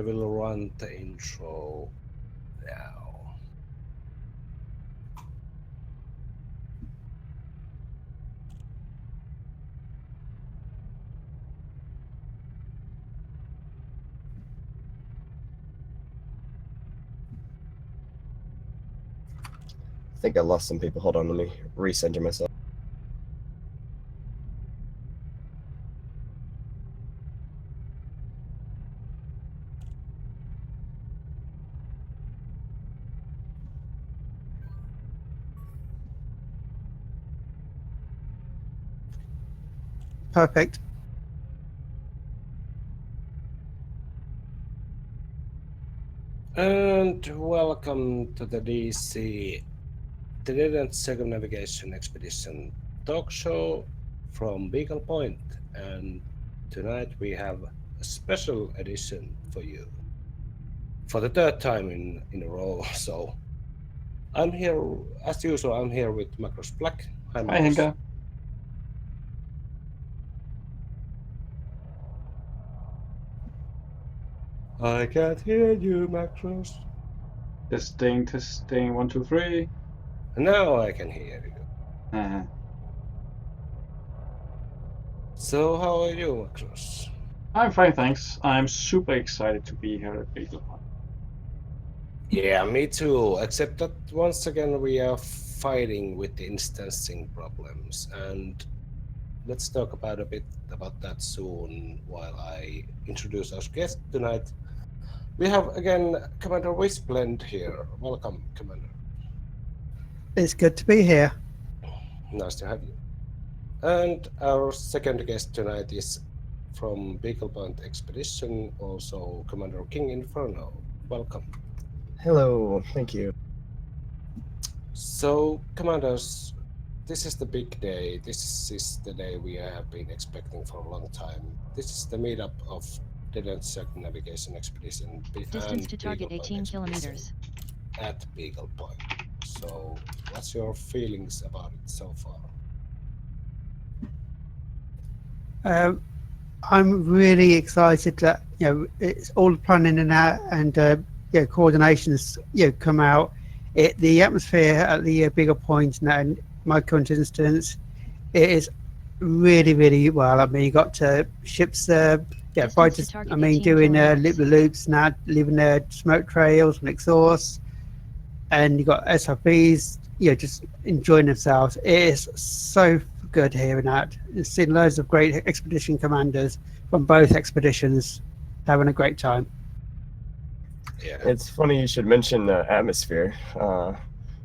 I will run the intro now. I think I lost some people. Hold on, let me recenter myself. Perfect. And welcome to the DECE, the Didn't Circumnavigation Expedition talk show from Beagle Point. And tonight we have a special edition for you. For the third time in a row. So I'm here, as usual, I'm here with Macros Black. Hi, Hi, Macros. Henka. I can't hear you, Macros. Testing, 1, 2, 3. Now I can hear you. Uh, So how are you, Macros? I'm fine, thanks. I'm super excited to be here at Beagle Point. Yeah, me too. Except that once again we are fighting with the instancing problems, and let's talk about a bit about that soon. While I introduce our guest tonight, we have again Commander Wisplend here. Welcome, Commander. It's good to be here. Nice to have you. And our second guest tonight is from Beagle Point Expedition, also Commander King Inferno. Welcome. Hello, thank you. So, Commanders, this is the big day. This is the day we have been expecting for a long time. This is the meetup of Didn't Circumnavigation Expedition Distance to target 18 kilometers. At Beagle Point. So, what's your feelings about it so far? I'm really excited that it's all planning and coordinations come out. The atmosphere at the bigger point now, in my current instance, it is really well. I mean, you got ships fighters. I mean, doing loops now, leaving their smoke trails and exhausts, and you got SRPs, just enjoying themselves. It is so good hearing that. Seen loads of great expedition commanders from both expeditions having a great time. Yeah, It's funny you should mention atmosphere on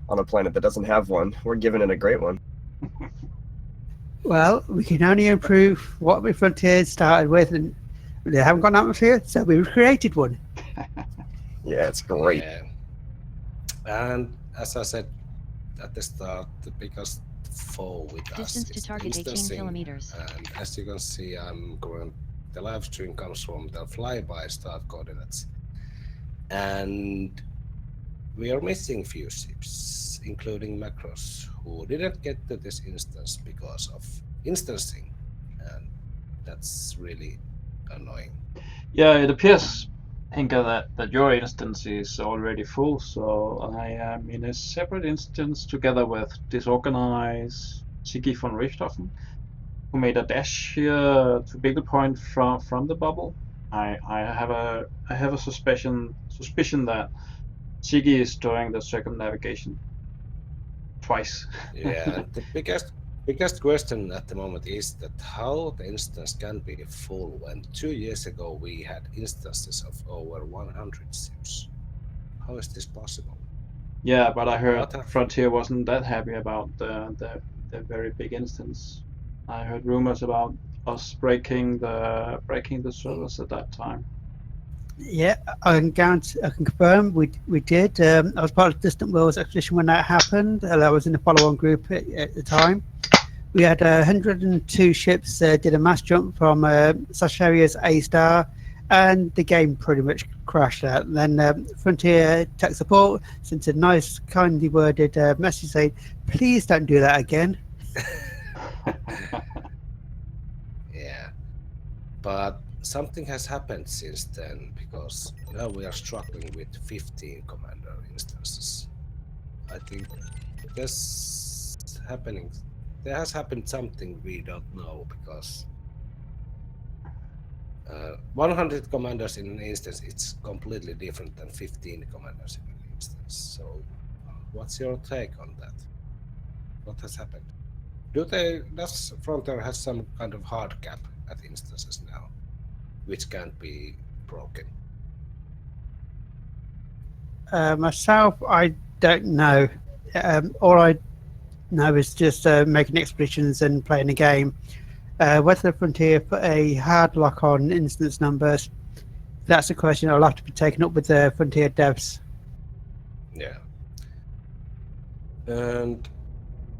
a planet that doesn't have one. We're giving it a great one. Well, we can only improve what we Frontier started with, and they haven't got an atmosphere, so we created one. Yeah, it's great. Yeah. And as I said at the start, the biggest foe with Distance us to is target 18 instancing. kilometers. And as you can see, the live stream comes from the flyby start coordinates. And we are missing few ships, including Macros, who didn't get to this instance because of instancing. And that's really annoying. Yeah, it appears, Henka, that your instance is already full, so I am in a separate instance together with Disorganized Sigi von Richthofen, who made a dash here to Beagle Point from the bubble. I have a suspicion that Sigi is doing the circumnavigation twice. Yeah, and the biggest question at the moment is that how the instance can be full when 2 years ago we had instances of over 100 ships. How is this possible? Yeah, but I heard What happened? Frontier wasn't that happy about the very big instance. I heard rumors about us breaking the servers at that time. Yeah, I can confirm we did. I was part of Distant Worlds expedition when that happened. I was in the follow-on group at the time. We had 102 ships did a mass jump from Sasharia's A-star, and the game pretty much crashed out. And then Frontier Tech Support sent a nice, kindly worded message saying, "Please don't do that again." Yeah, but something has happened since then, because now we are struggling with 15 commander instances. I think there's happening. There has happened something we don't know, because 100 commanders in an instance, it's completely different than 15 commanders in an instance. So, what's your take on that? What has happened? Does Frontier has some kind of hard cap at instances now, which can't be broken? Myself, I don't know. All I know is just making expeditions and playing the game. Whether the Frontier put a hard lock on instance numbers, that's a question I'll have to be taken up with the Frontier devs. Yeah. And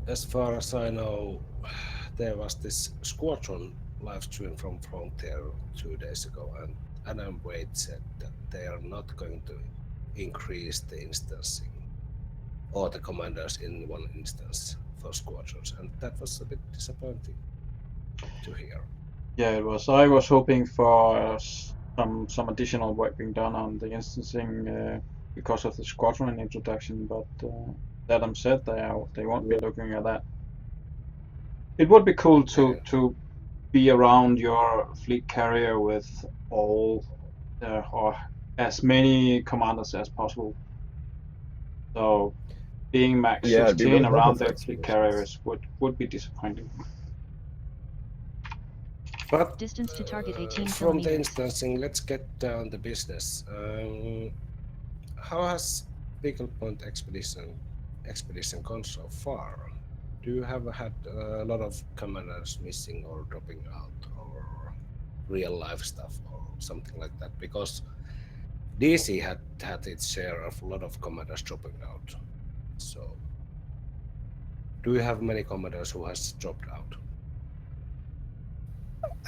as far as I know, there was this Squadron live stream from Frontier 2 days ago, and Adam Wade said that they are not going to increase the instancing or the commanders in one instance for squadrons, and that was a bit disappointing to hear. Yeah, it was. I was hoping for some additional work being done on the instancing because of the squadron introduction, but Adam said they won't be looking at that. It would be cool to be around your fleet carrier with all or as many commanders as possible. So being max Yeah, it'd be 16 really helpful around for the fleet expeditions. carriers would be disappointing. But Distance to target 18 from the kilometers. instancing, let's get down to business. How has Beagle Point expedition gone so far? Do you have had a lot of commanders missing or dropping out, or real life stuff or something like that? Because DECE had its share of a lot of commanders dropping out. So, do you have many commanders who has dropped out?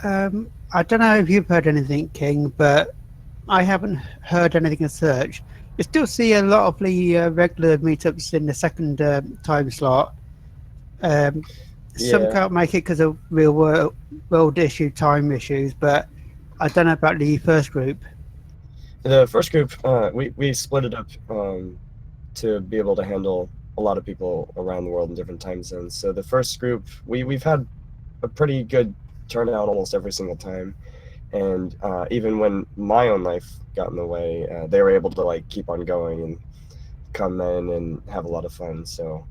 I don't know if you've heard anything, King, but I haven't heard anything as such. You still see a lot of the regular meetups in the second time slot. Some Yeah. can't make it because of real world issue time issues, but I don't know about the first group. The first group, we split it up to be able to handle a lot of people around the world in different time zones. So the first group, we've had a pretty good turnout almost every single time, and even when my own life got in the way, they were able to like keep on going and come in and have a lot of fun. So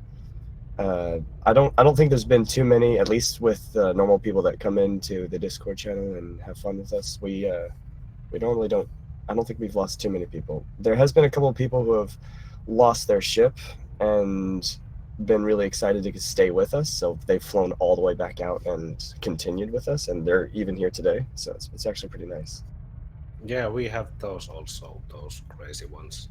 I don't think there's been too many, at least with normal people that come into the Discord channel and have fun with us. We normally don't. I don't think we've lost too many people. There has been a couple of people who have lost their ship and been really excited to stay with us, so they've flown all the way back out and continued with us, and they're even here today. So it's actually pretty nice. Yeah, we have those also, those crazy ones.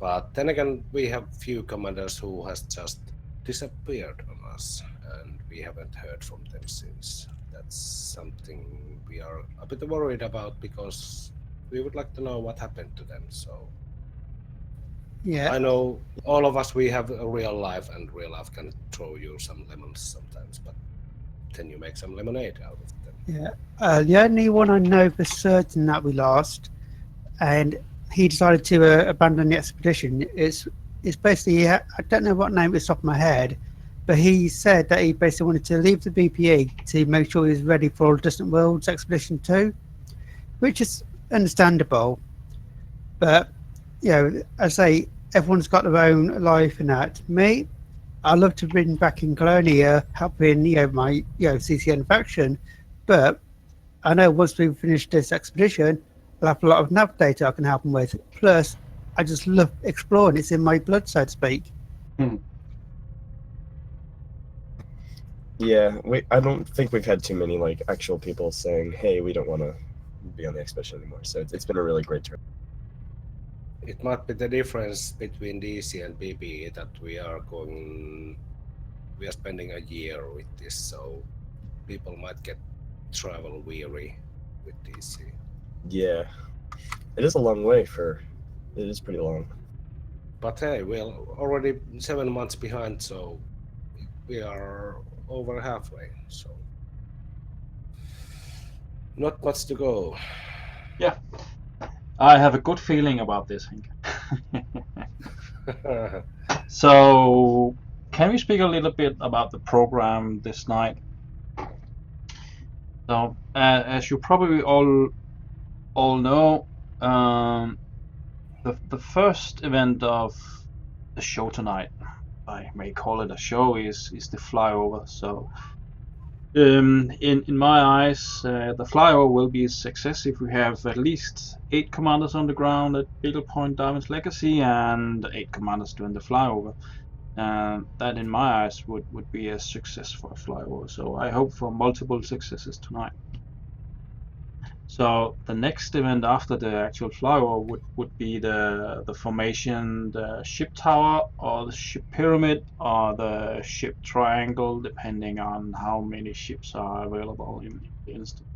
But then again, we have few commanders who has just disappeared on us, and we haven't heard from them since. That's something we are a bit worried about, because we would like to know what happened to them. So Yeah, I know all of us, we have a real life, and real life can throw you some lemons sometimes, but then you make some lemonade out of them. yeah. The only one I know for certain that we lost, and he decided to abandon the expedition. It's basically, I don't know what name it's off my head, but he said that he basically wanted to leave the BPE to make sure he was ready for Distant Worlds Expedition 2, which is understandable. But, you know, I say, everyone's got their own life and that. Me, I love to bring back in Colonia, helping, my, CCN faction. But I know once we finish this expedition, I'll have a lot of nav data I can help them with. Plus, I just love exploring. It's in my blood, so to speak. Yeah, I don't think we've had too many like actual people saying, "Hey, we don't want to be on the expedition anymore." So it's been a really great turn. It might be the difference between DECE and BPE that we are spending a year with this, so people might get travel weary with DECE. Yeah, it is a long way it is pretty long. But hey, we're already 7 months behind, so we are over halfway. So Not much to go. Yeah, I have a good feeling about this, Henke. So, can we speak a little bit about the program this night? So, as you probably all know, the first event of the show tonight, I may call it a show, is the flyover. So, in my eyes, the flyover will be a success if we have at least 8 commanders on the ground at Beagle Point Darwin's Legacy and 8 commanders doing the flyover. That, in my eyes, would be a success for a flyover. So I hope for multiple successes tonight. So the next event after the actual flyover would be the formation, the ship tower, or the ship pyramid, or the ship triangle, depending on how many ships are available in the instance.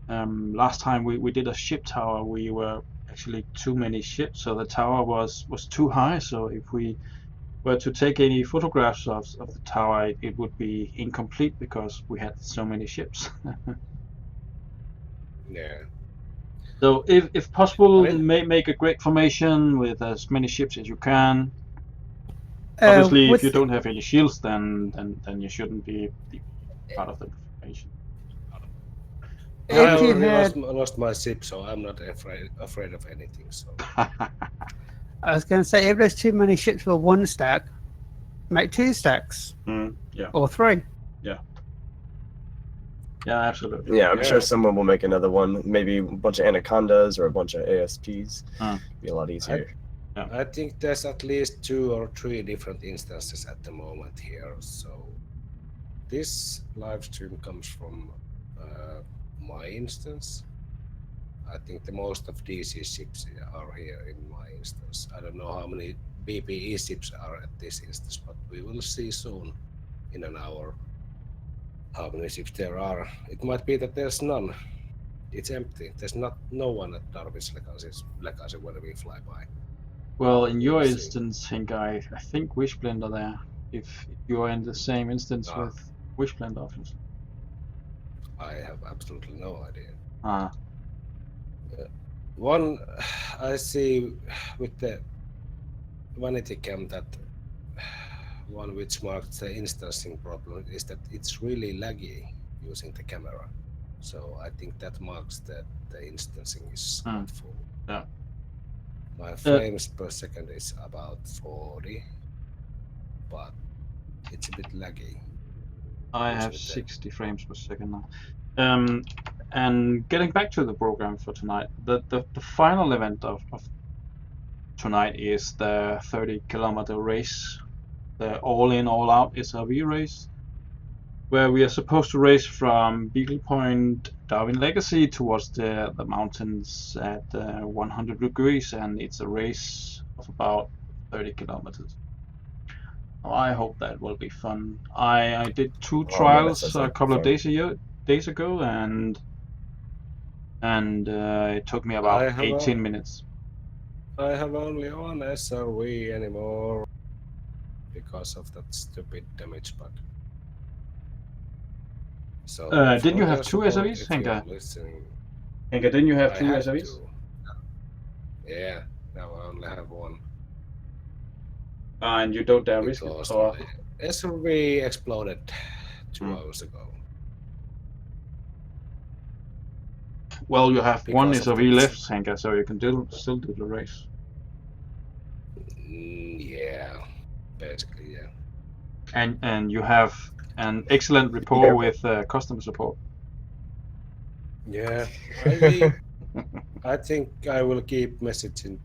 Last time we did a ship tower, we were actually too many ships, so the tower was too high. So if we were to take any photographs of the tower, it would be incomplete because we had so many ships. Yeah. So if possible, I mean- make a great formation with as many ships as you can. Obviously, if you don't have any shields, then you shouldn't be part of the formation. I If you already had, lost my ship, so I'm not afraid of anything. So I was going to say, if there's too many ships for one stack, make 2 stacks Yeah, or 3. yeah, absolutely. Yeah, I'm Yeah. sure someone will make another one. Maybe a bunch of anacondas or a bunch of ASPs. Be a lot easier. I think there's at least 2 or 3 different instances at the moment here. So this live stream comes from my instance. I think the most of DECE ships are here in my instance. I don't know how many BPE ships are at this instance, but we will see soon in an hour how many ships there are. It might be that there's none. It's empty. There's no one at Darwin's Legacy when we fly by. Well, in your We'll see. instance, Henk, I think Wishblend are there. If you are in the same instance with Wishblend, obviously. I have absolutely no idea. Ah, One I see with the vanity cam that one which marks the instancing problem is that it's really laggy using the camera. So I think that marks that the instancing is not full. Yeah. My frames per second is about 40, but it's a bit laggy. I have 60 frames per second now. And getting back to the program for tonight, the final event of tonight is the 30-kilometer race, the all-in, all-out SRV race, where we are supposed to race from Beagle Point Darwin Legacy towards the mountains at 100 degrees, and it's a race of about 30 kilometers. I hope that will be fun. I did 2 trials a couple of days ago, and it took me about 18 minutes. I have only one SRV anymore because of that stupid damage bug. So didn't you have 2 SRVs, Henke? Henke, didn't you have 2 SRVs? Yeah, now I only have one. And you don't dare risk it? Or... SRV exploded 2 hours ago. Well, you have one Because of SRV this. left, Henke, so you can still do the race. Yeah, basically, yeah. And you have an excellent rapport with customer support. Yeah, I think I will keep messaging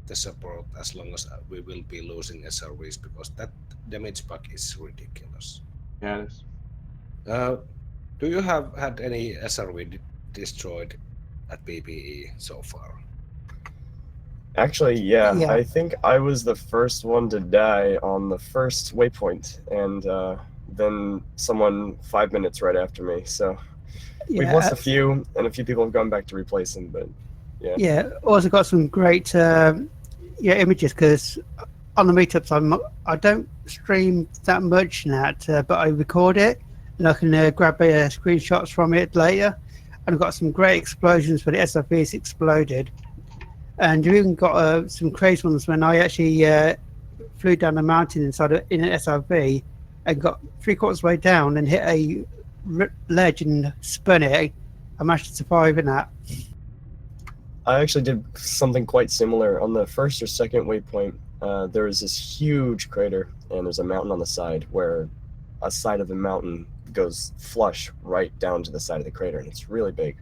the support as long as we will be losing SRVs because that damage bug is ridiculous. Yeah, it is. Do you have had any SRV destroyed at BPE so far? Actually, yeah. Yeah. I think I was the first one to die on the first waypoint, and then someone 5 minutes right after me. So we've lost a few, and a few people have gone back to replace them, but yeah. Yeah, also got some great images because on the meetups I don't stream that much now, but I record it and I can grab screenshots from it later. and I've got some great explosions where the SRVs exploded. And you even got some crazy ones when I actually flew down the mountain in an SRV and got 3/4 way down and hit a ledge and spun it. I managed to survive in that. I actually did something quite similar. On the first or second waypoint, there is this huge crater, and there's a mountain on the side where a side of the mountain goes flush right down to the side of the crater, and it's really big.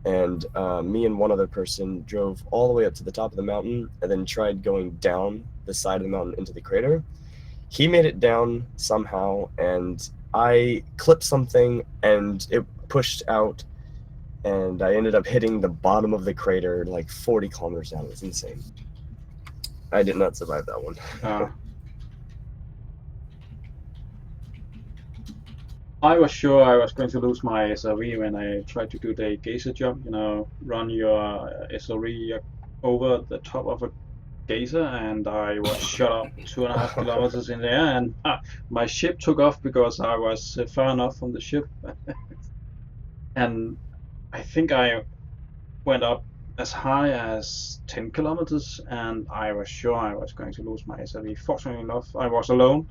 And me and one other person drove all the way up to the top of the mountain and then tried going down the side of the mountain into the crater. He made it down somehow, and I clipped something and it pushed out, and I ended up hitting the bottom of the crater like 40 kilometers down. It was insane. I did not survive that one. I was sure I was going to lose my SRV when I tried to do the geyser jump, run your SRV over the top of a geyser, and I was shot up 2.5 kilometers in the air, and my ship took off because I was far enough from the ship. And I think I went up as high as 10 kilometers, and I was sure I was going to lose my SRV. Fortunately enough, I was alone.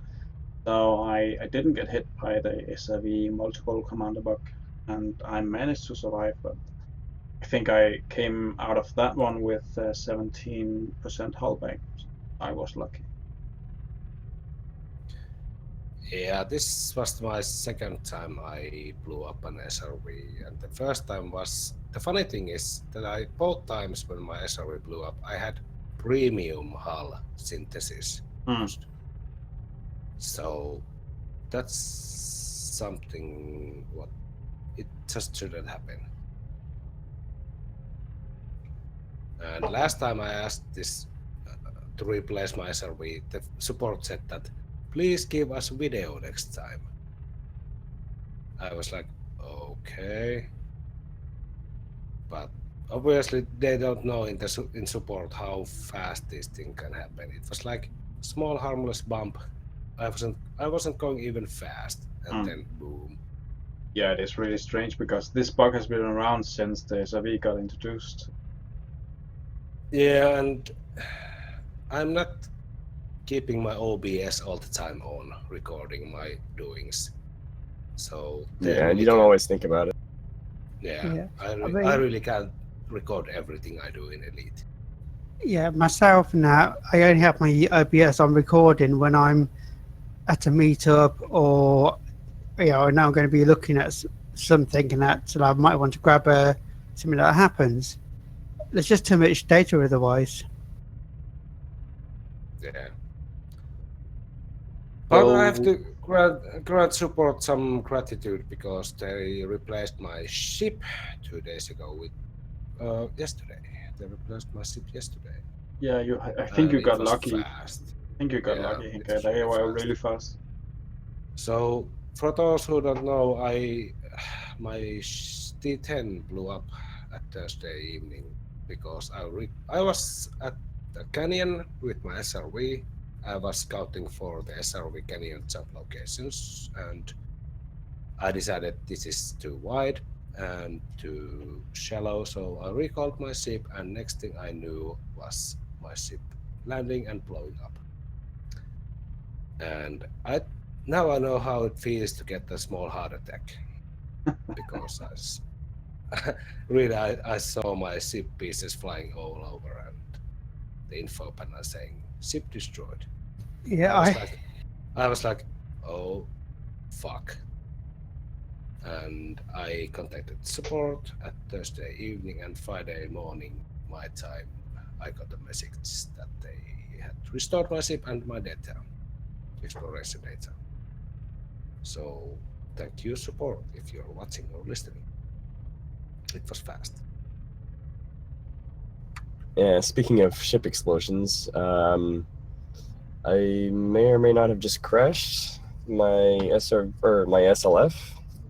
So I didn't get hit by the SRV multiple commander bug, and I managed to survive, but I think I came out of that one with 17% hull bank. I was lucky. Yeah, this was my second time I blew up an SRV, and the first time was, the funny thing is that both times when my SRV blew up, I had premium hull synthesis. So that's something what it just shouldn't happen. And last time I asked this to replace my SRV, the support said that please give us video next time. I was like, okay, but obviously they don't know in support how fast this thing can happen. It was like small harmless bump. I wasn't going even fast, and then boom. Yeah, it is really strange because this bug has been around since the SRV got introduced. Yeah, and I'm not keeping my OBS all the time on, recording my doings. So yeah, and you don't always think about it. Yeah. I really can't record everything I do in Elite. Yeah, myself now, I only have my OBS on recording when I'm at a meetup, or now I'm going to be looking at something and that, so I might want to grab something that happens. There's just too much data otherwise. Yeah. But I have to grant support some gratitude because they replaced my ship 2 days ago with yesterday. They replaced my ship yesterday. Yeah, I think you got lucky. Fast. I think you got lucky, Hinka. They were really fast. So for those who don't know, my D10 blew up at Thursday evening because I was at the canyon with my SRV. I was scouting for the SRV canyon jump locations, and I decided this is too wide and too shallow, so I recalled my ship, and next thing I knew was my ship landing and blowing up. And now I know how it feels to get a small heart attack because I saw my ship pieces flying all over and the info panel saying ship destroyed. Yeah, I was like, oh fuck. And I contacted support at Thursday evening, and Friday morning my time I got a message that they had restored my ship and my data, exploration data. So thank you support if you're watching or listening. It was fast. Yeah, speaking of ship explosions, I may or may not have just crashed my SLF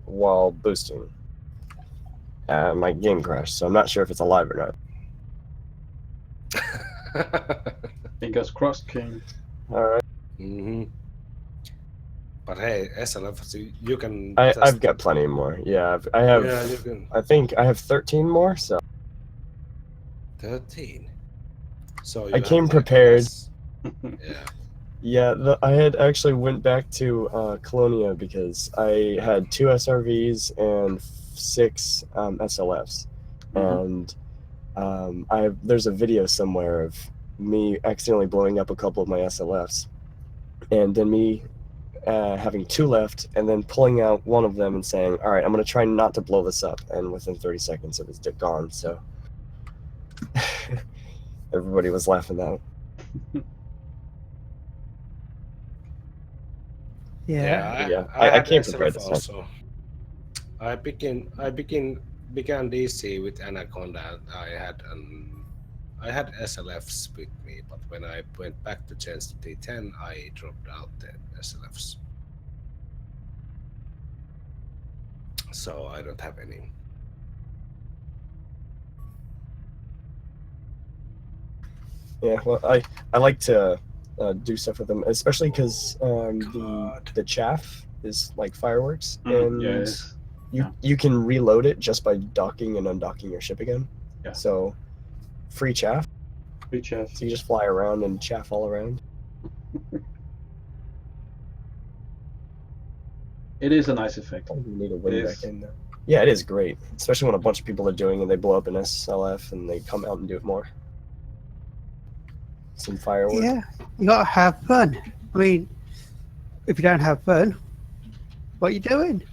while boosting. My game crashed, so I'm not sure if it's alive or not. Fingers crossed, King. All right. Mm-hmm. But hey, SLF, you can. I've got plenty more. Yeah, I have. Yeah, you can. I think I have 13 more. So 13. So I you came have, like, prepared. Yeah. Yeah, I had actually went back to Colonia because I had 2 SRVs and 6 SLFs, and there's a video somewhere of me accidentally blowing up a couple of my SLFs, and then me having 2 left, and then pulling out one of them and saying, "All right, I'm gonna try not to blow this up," and within 30 seconds it was gone. So everybody was laughing at it. Yeah. Yeah, I I had came prepared SLF this time. also. I began DC with Anaconda. I had SLFs with me, but when I went back to change to D10, I dropped out the SLFs. So I don't have any. Yeah, well, I like to do stuff with them, especially because God. the chaff is like fireworks, Mhm, and yes. Yeah. you can reload it just by docking and undocking your ship again. Yeah. So free chaff, Free chaff. so you just fly around and chaff all around. It is a nice effect. Probably need a wing It back is. in though. Yeah, it is great, especially when a bunch of people are doing it and they blow up an SLF and they come out and do it more. Some fireworks. Yeah, you gotta have fun. I mean, if you don't have fun, what are you doing?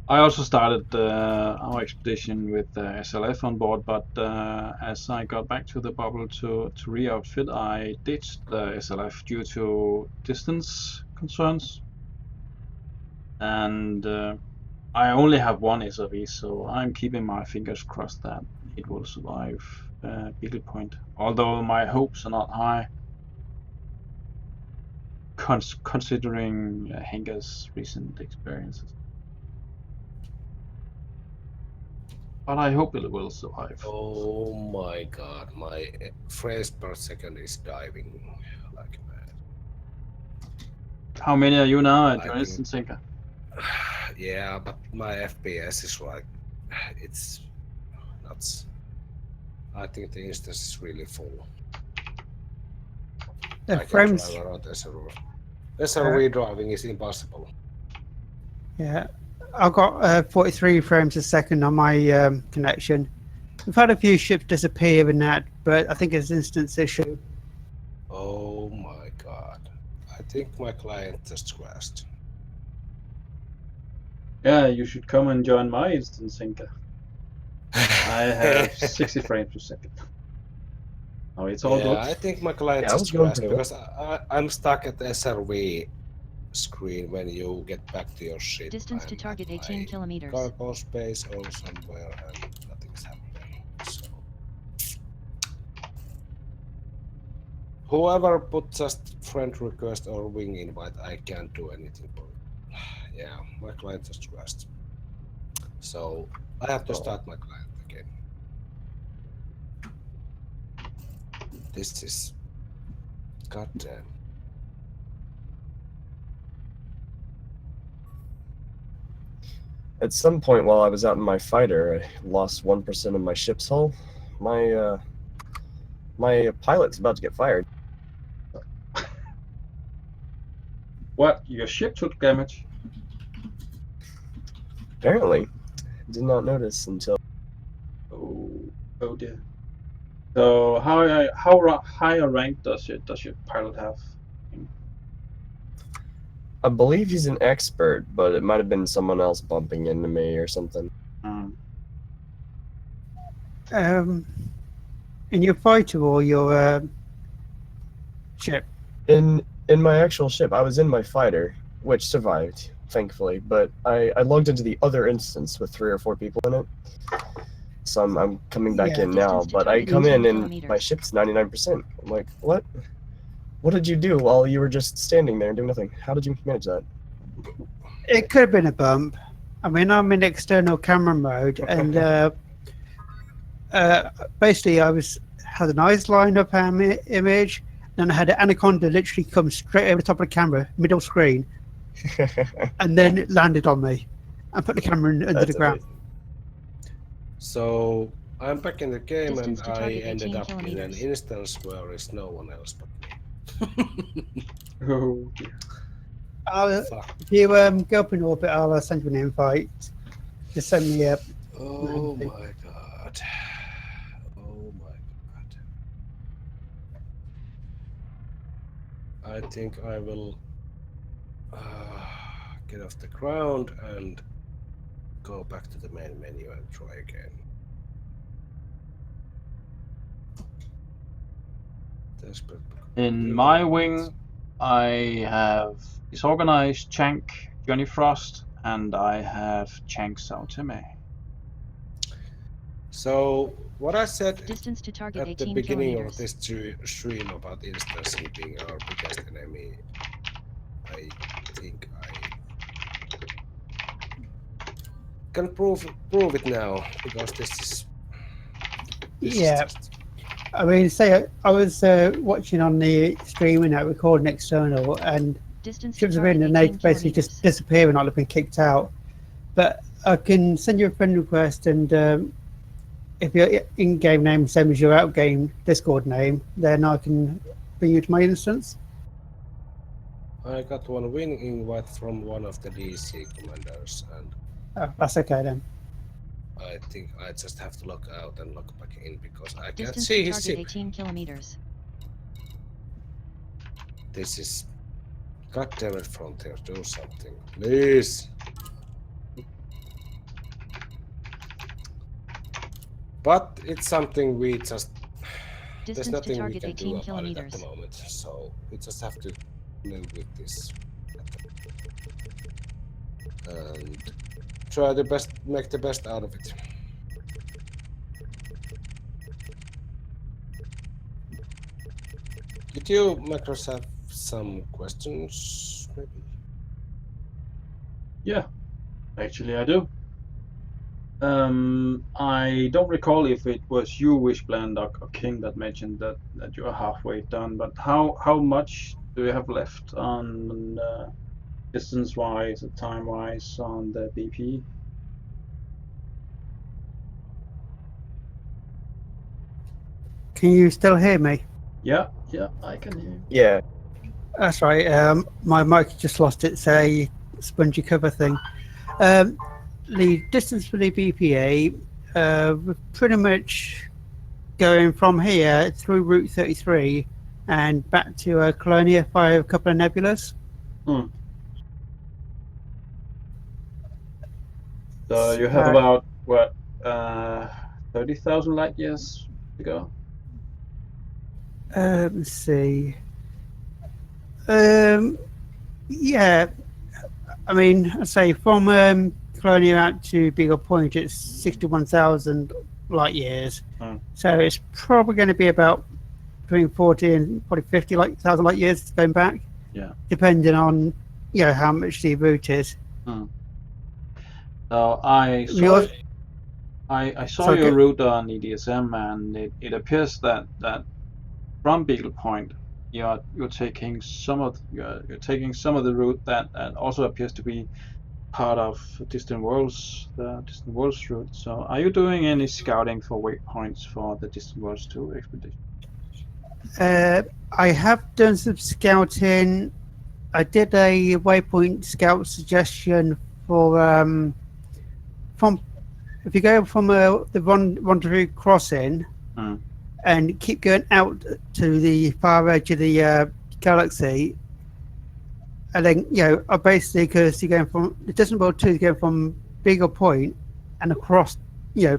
I also started our expedition with SLF on board, but as I got back to the bubble to re-outfit, I ditched the SLF due to distance concerns. And I only have 1 SRV, so I'm keeping my fingers crossed that it will survive Beagle Point. Although my hopes are not high, considering Henga's recent experiences. But I hope it will survive. Oh my God, my frames per second is diving like mad. How many are you now at I your think- instance, Henga? Yeah, but my FPS is like, it's nuts. I think the instance is really full. The I can frames, drive around SRV. SRV driving is impossible. yeah. I've got 43 frames a second on my connection. We've had a few ships disappear in that, but I think it's an instance issue. Oh my God. I think my client just crashed. Yeah, you should come and join my instance, Henga. I have 60 frames per second. Oh, it's all Yeah, good. I think my client Yeah, I was just going crashed pretty well. because I'm stuck at the SRV screen when you get back to your ship. Distance to I'm target at 18 my kilometers. cargo space or somewhere and nothing's happening. So whoever put just friend request or wing invite, I can't do anything for it. Yeah, my client just crashed. So I have to start my client again. This is goddamn. At some point while I was out in my fighter, I lost 1% of my ship's hull. My pilot's about to get fired. What? Your ship took damage? Apparently, did not notice until Oh dear. So how high a rank does your pilot have? I believe he's an expert, but it might have been someone else bumping into me or something. In your fighter or your ship? In my actual ship, I was in my fighter, which survived, thankfully, but I logged into the other instance with 3 or 4 people in it. So I'm coming back Yeah. in now, Distance to but I target come 18 in and kilometers. my ship's 99%. I'm like, what? What did you do while you were just standing there and doing nothing? How did you manage that? It could have been a bump. I mean, I'm in external camera mode, and basically I had an eyes lined up image, Then I had an anaconda literally come straight over the top of the camera, middle screen, and then it landed on me and put the camera under the That's ground. amazing. So I'm back in the game Distance and to I target ended 18 up in an kilometers. instance where is no one else but me. Oh dear. Fuck. If you go up in orbit, I'll send you an invite. Just send me a. Oh my god. Oh my god. I think I will get off the ground and go back to the main menu and try again. In my wing, I have Disorganized, Chank, Johnny Frost, and I have Chank Sautime. So what I said Distance to target at the 18 beginning of kilometers. this stream about instancing being our biggest enemy, I think I can prove it now because this Yeah. is just, I mean, say I was watching on the stream and recording external, and Distance to ships have been target and they 18 basically kilometers. just disappear and not have been kicked out. But I can send you a friend request, and if your in-game name is same as your out-game Discord name, then I can bring you to my instance. I got one win invite from one of the DECE commanders, and Oh, that's okay then. I think I just have to log out and log back in because I can't Distance see to his target ship. 18 kilometers. This is goddammit Frontier, do something, please. But it's something we just there's Distance to nothing we target can do 18 about it at kilometers. the moment, so we just have to live with this and try the best, make the best out of it. Did you, Macros, have some questions, maybe? Yeah, actually I do. I don't recall if it was you, Wishblend, or King that mentioned that you are halfway done, but how much do you have left on distance-wise or time-wise on the BP? Can you still hear me? Yeah, I can hear you. Yeah. That's right. My mic just lost its spongy cover thing. The distance for the BPA, we're pretty much going from here through Route 33 and back to Colonia via a couple of nebulas. So you have about, what, 30,000 light years to go? Let's see. Yeah, I mean, I'd say from Colonia out to Beagle Point, it's 61,000 light years. So it's probably going to be about between 40 and probably 50,000 light years going back. Yeah. Depending on, how much the route is. So I saw your route on EDSM, and it appears that from Beagle Point you're taking some of the route that also appears to be part of the Distant Worlds route. So are you doing any scouting for waypoints for the Distant Worlds 2 expedition? I have done some scouting. I did a waypoint scout suggestion for from if you go from the rendezvous crossing and keep going out to the far edge of the galaxy, and then I basically, because you're going from the Distant World 2, you're going from Beagle Point and across,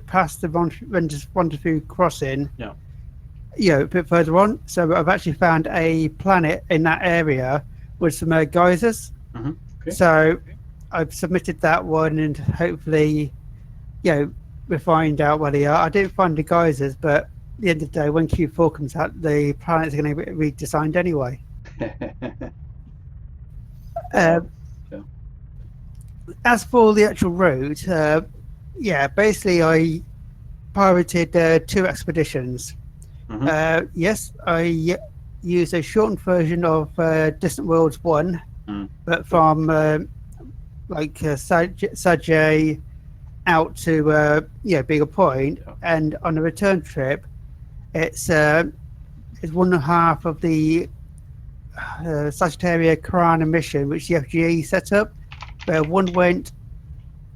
past the rendezvous crossing. A bit further on. So I've actually found a planet in that area with some geysers. Okay. So I've submitted that one, and hopefully, we'll find out where they are. I didn't find the geysers, but at the end of the day, when Q4 comes out, the planets are going to be redesigned anyway. As for the actual route, basically I pirated 2 expeditions. Yes, I used a shortened version of Distant Worlds 1, but from Sajay out to Bigger Point, and on the return trip, it's 1.5 of the Sagittaria Karana mission, which the FGE set up, where one went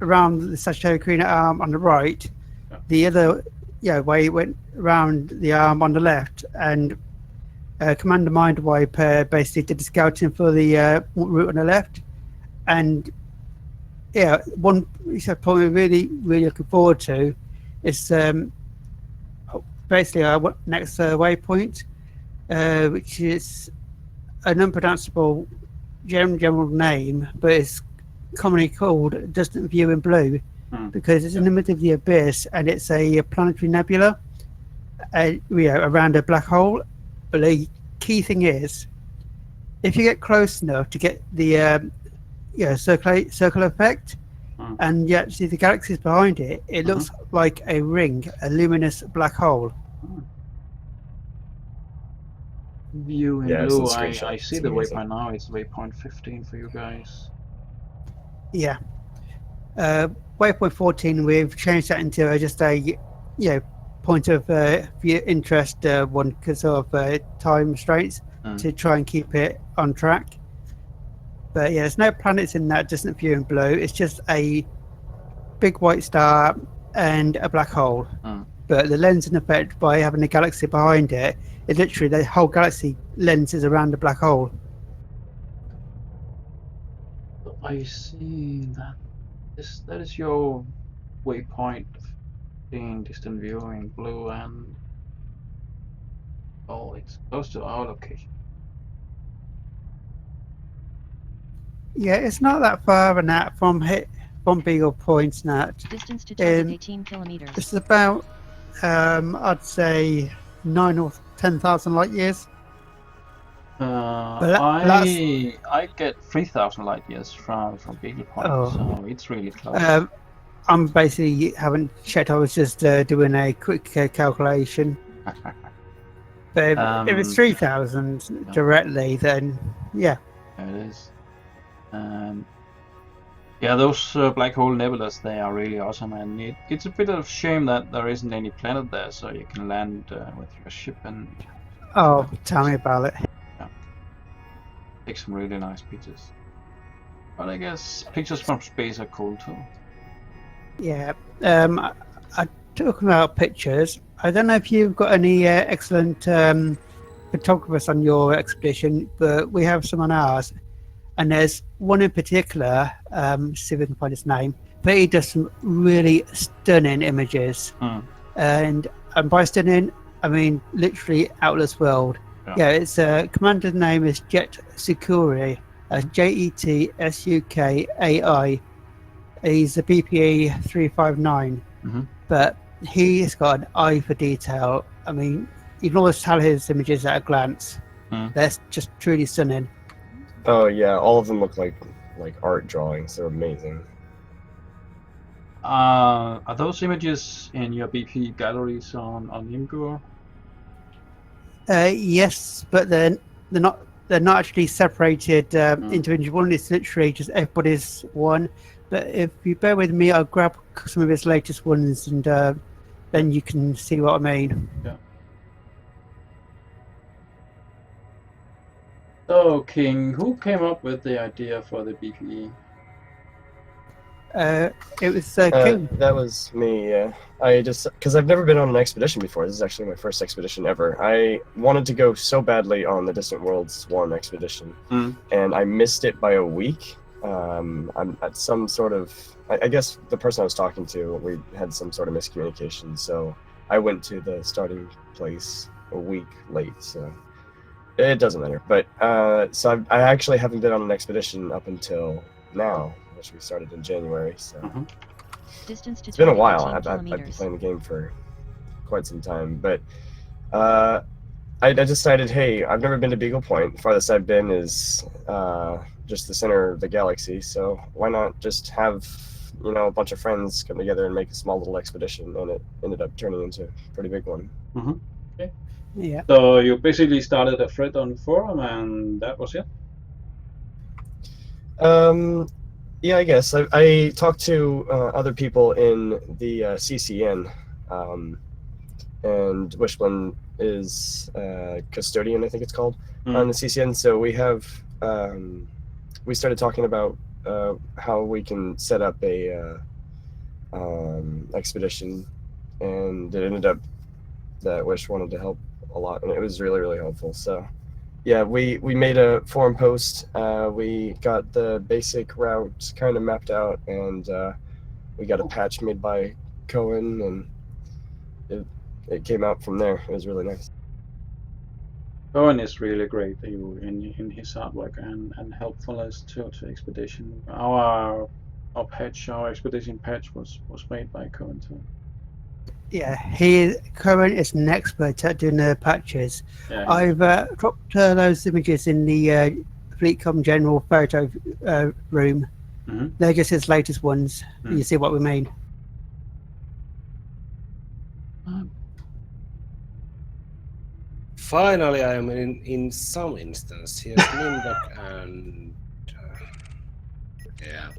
around the Sagittaria Karana arm on the right, the other way went around the arm on the left, and Commander Mindwipe basically did the scouting for the route on the left. And one point we're really looking forward to is basically our next waypoint, which is an unpronounceable general name, but it's commonly called Distant View in Blue, because it's in the middle of the abyss and it's a planetary nebula around a black hole. But the key thing is, if you get close enough to get the circle effect, and you actually see the galaxies behind it, it looks like a ring, a luminous black hole. View in Yeah, blue. it's a I screenshot. see It's the amazing. waypoint now. It's waypoint 15 for you guys. Yeah. Waypoint 14, we've changed that into just a point of view interest one because of time restraints to try and keep it on track. But yeah, there's no planets in that Distant View in Blue. It's just a big white star and a black hole. But the lensing effect, by having a galaxy behind it, is literally the whole galaxy lenses around the black hole. I see that. That is your waypoint in distant view in blue, and it's close to our location. Yeah, it's not that far and that from Beagle Point. Nat. Distance to target 18 kilometers. It's about I'd say 9 or 10,000 light years. I get 3,000 light years from Beagle Point, so it's really close. I'm basically haven't checked. I was just doing a quick calculation. But if it's 3,000 directly, then yeah. It is. Those black hole nebulas, they are really awesome, and it's a bit of a shame that there isn't any planet there, so you can land with your ship and. Oh, tell me about it. Yeah. Take some really nice pictures. But I guess pictures from space are cool too. Yeah. I talking about pictures. I don't know if you've got any excellent photographers on your expedition, but we have some on ours. And there's one in particular, see if we can find his name, but he does some really stunning images. And by stunning, I mean literally out of this world. Yeah, it's commander's name is Jet Sukurai, JETSUKAI. He's a BPE 359, but he's got an eye for detail. I mean, you can always tell his images at a glance. They're just truly stunning. Oh yeah, all of them look like art drawings. They're amazing. Are those images in your BP galleries on Imgur? Yes, but they're not actually separated individual one. It's literally just everybody's one. But if you bear with me, I'll grab some of his latest ones, and then you can see what I mean. Yeah. So, King, who came up with the idea for the BPE? It was King. That was me. Yeah, I just because I've never been on an expedition before. This is actually my first expedition ever. I wanted to go so badly on the Distant Worlds 1 expedition, and I missed it by a week. I'm at some sort of. I guess the person I was talking to, we had some sort of miscommunication. So I went to the starting place a week late. So. It doesn't matter, but so I actually haven't been on an expedition up until now, which we started in January. So Distance to it's been a while. 18 I've been kilometers. playing the game for quite some time, but I decided, hey, I've never been to Beagle Point. The farthest I've been is just the center of the galaxy. So why not just have a bunch of friends come together and make a small little expedition? And it ended up turning into a pretty big one. Yeah. So you basically started a thread on the forum, and that was it. Yeah, I guess I talked to other people in the CCN, and Wishblend is custodian, I think it's called, on the CCN. So we started talking about how we can set up a expedition, and it ended up that Wish wanted to help a lot, and it was really, really helpful. So yeah, we made a forum post. We got the basic route kind of mapped out, and we got a patch made by Cohen, and it came out from there. It was really nice. Owen is really great in his artwork and helpfulness to expedition. Our expedition patch was made by Cohen too. Yeah, Cohen is an expert at doing the patches. Yeah, I've dropped those images in the FleetCom General photo room. Mhm. They're just his latest ones. Mm. You see what we mean. Finally, I am in some instance. Here's Nimdok and yeah.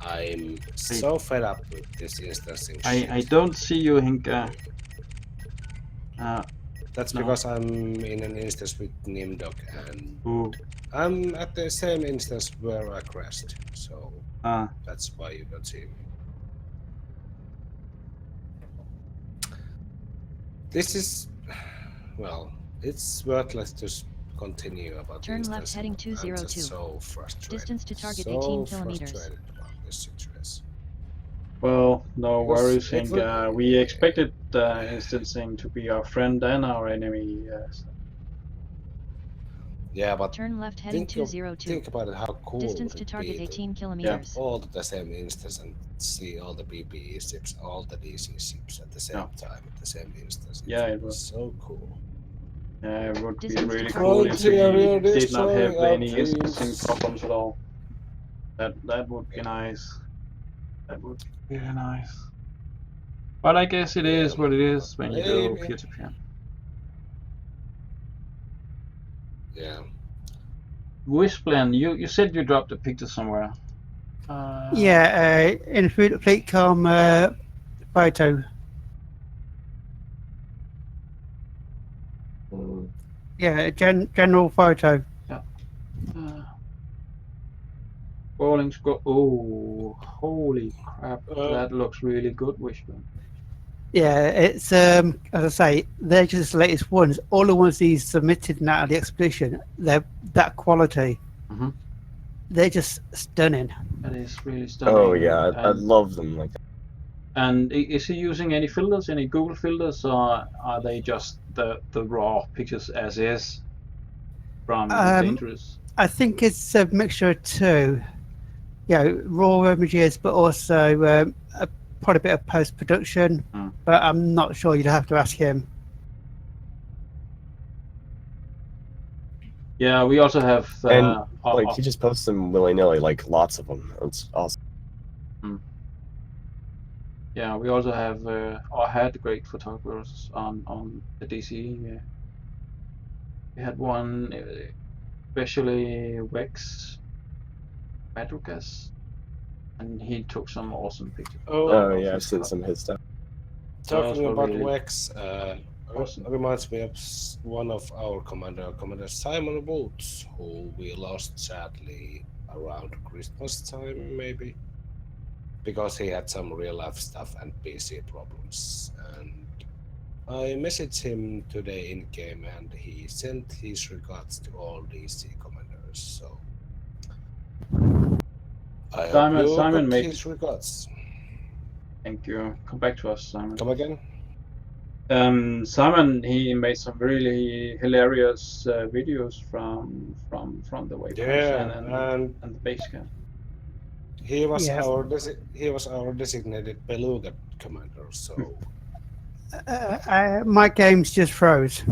I'm so fed up with this instancing shit. I don't see you, Hinka. That's no. because I'm in an instance with Nimdok, and Ooh. I'm at the same instance where I crashed. So Ah. that's why you don't see me. This is, well, it's worthless to continue about Turn this. left heading I'm 202. just so frustrated. Distance to target so 18 kilometers. Frustrated about this situation. Well, no Because worries, it would- Hinka. We expected instancing to be our friend and our enemy. Yes. Yeah, but Turn left heading 202. think about it, how cool Distance would to it target be 18 to kilometers. all to the same instance and see all the PPE ships, all the DECE ships at the same time, at the same instance. Yeah, it it was so cool. Yeah, it would be Distance to really target cool if 18 we kilometers. did not have Destroying our any instancing dreams. problems at all. That would be nice. That would be really nice. But I guess it is what it is when you go Maybe. peer-to-peer. Yeah. Wishblend, you said you dropped a picture somewhere. Yeah, in FleetCom photo. Yeah, general photo. Rolling score. Oh, holy crap! That looks really good, Wishblend. Yeah, it's as I say, they're just the latest ones. All the ones he's submitted now at the expedition, they're that quality. Mm-hmm. They're just stunning. That is really stunning. Oh yeah, I love them like that. And is he using any filters, any Google filters, or are they just the raw pictures as is from Dangerous? I think it's a mixture of two. Raw images, but also quite a bit of post-production. But I'm not sure. You'd have to ask him. Yeah, we also have and he just posts them willy-nilly, like lots of them. It's awesome. Yeah, we also have or had great photographers on the DCE. Yeah. We had one, especially Wex Madrugas, and he took some awesome pictures. Oh yeah, I've seen some of his stuff. Talking about really Wex, awesome. reminds me of one of our Commander Simon Woods, who we lost sadly around Christmas time, maybe, because he had some real life stuff and PC problems. And I messaged him today in game, and he sent his regards to all DECE commanders. So I hope you Simon got made his regards. Thank you. Come back to us, Simon. Come again? Simon, he made some really hilarious videos from the waypoints and the base camp. He was our designated beluga commander. So My game's just froze.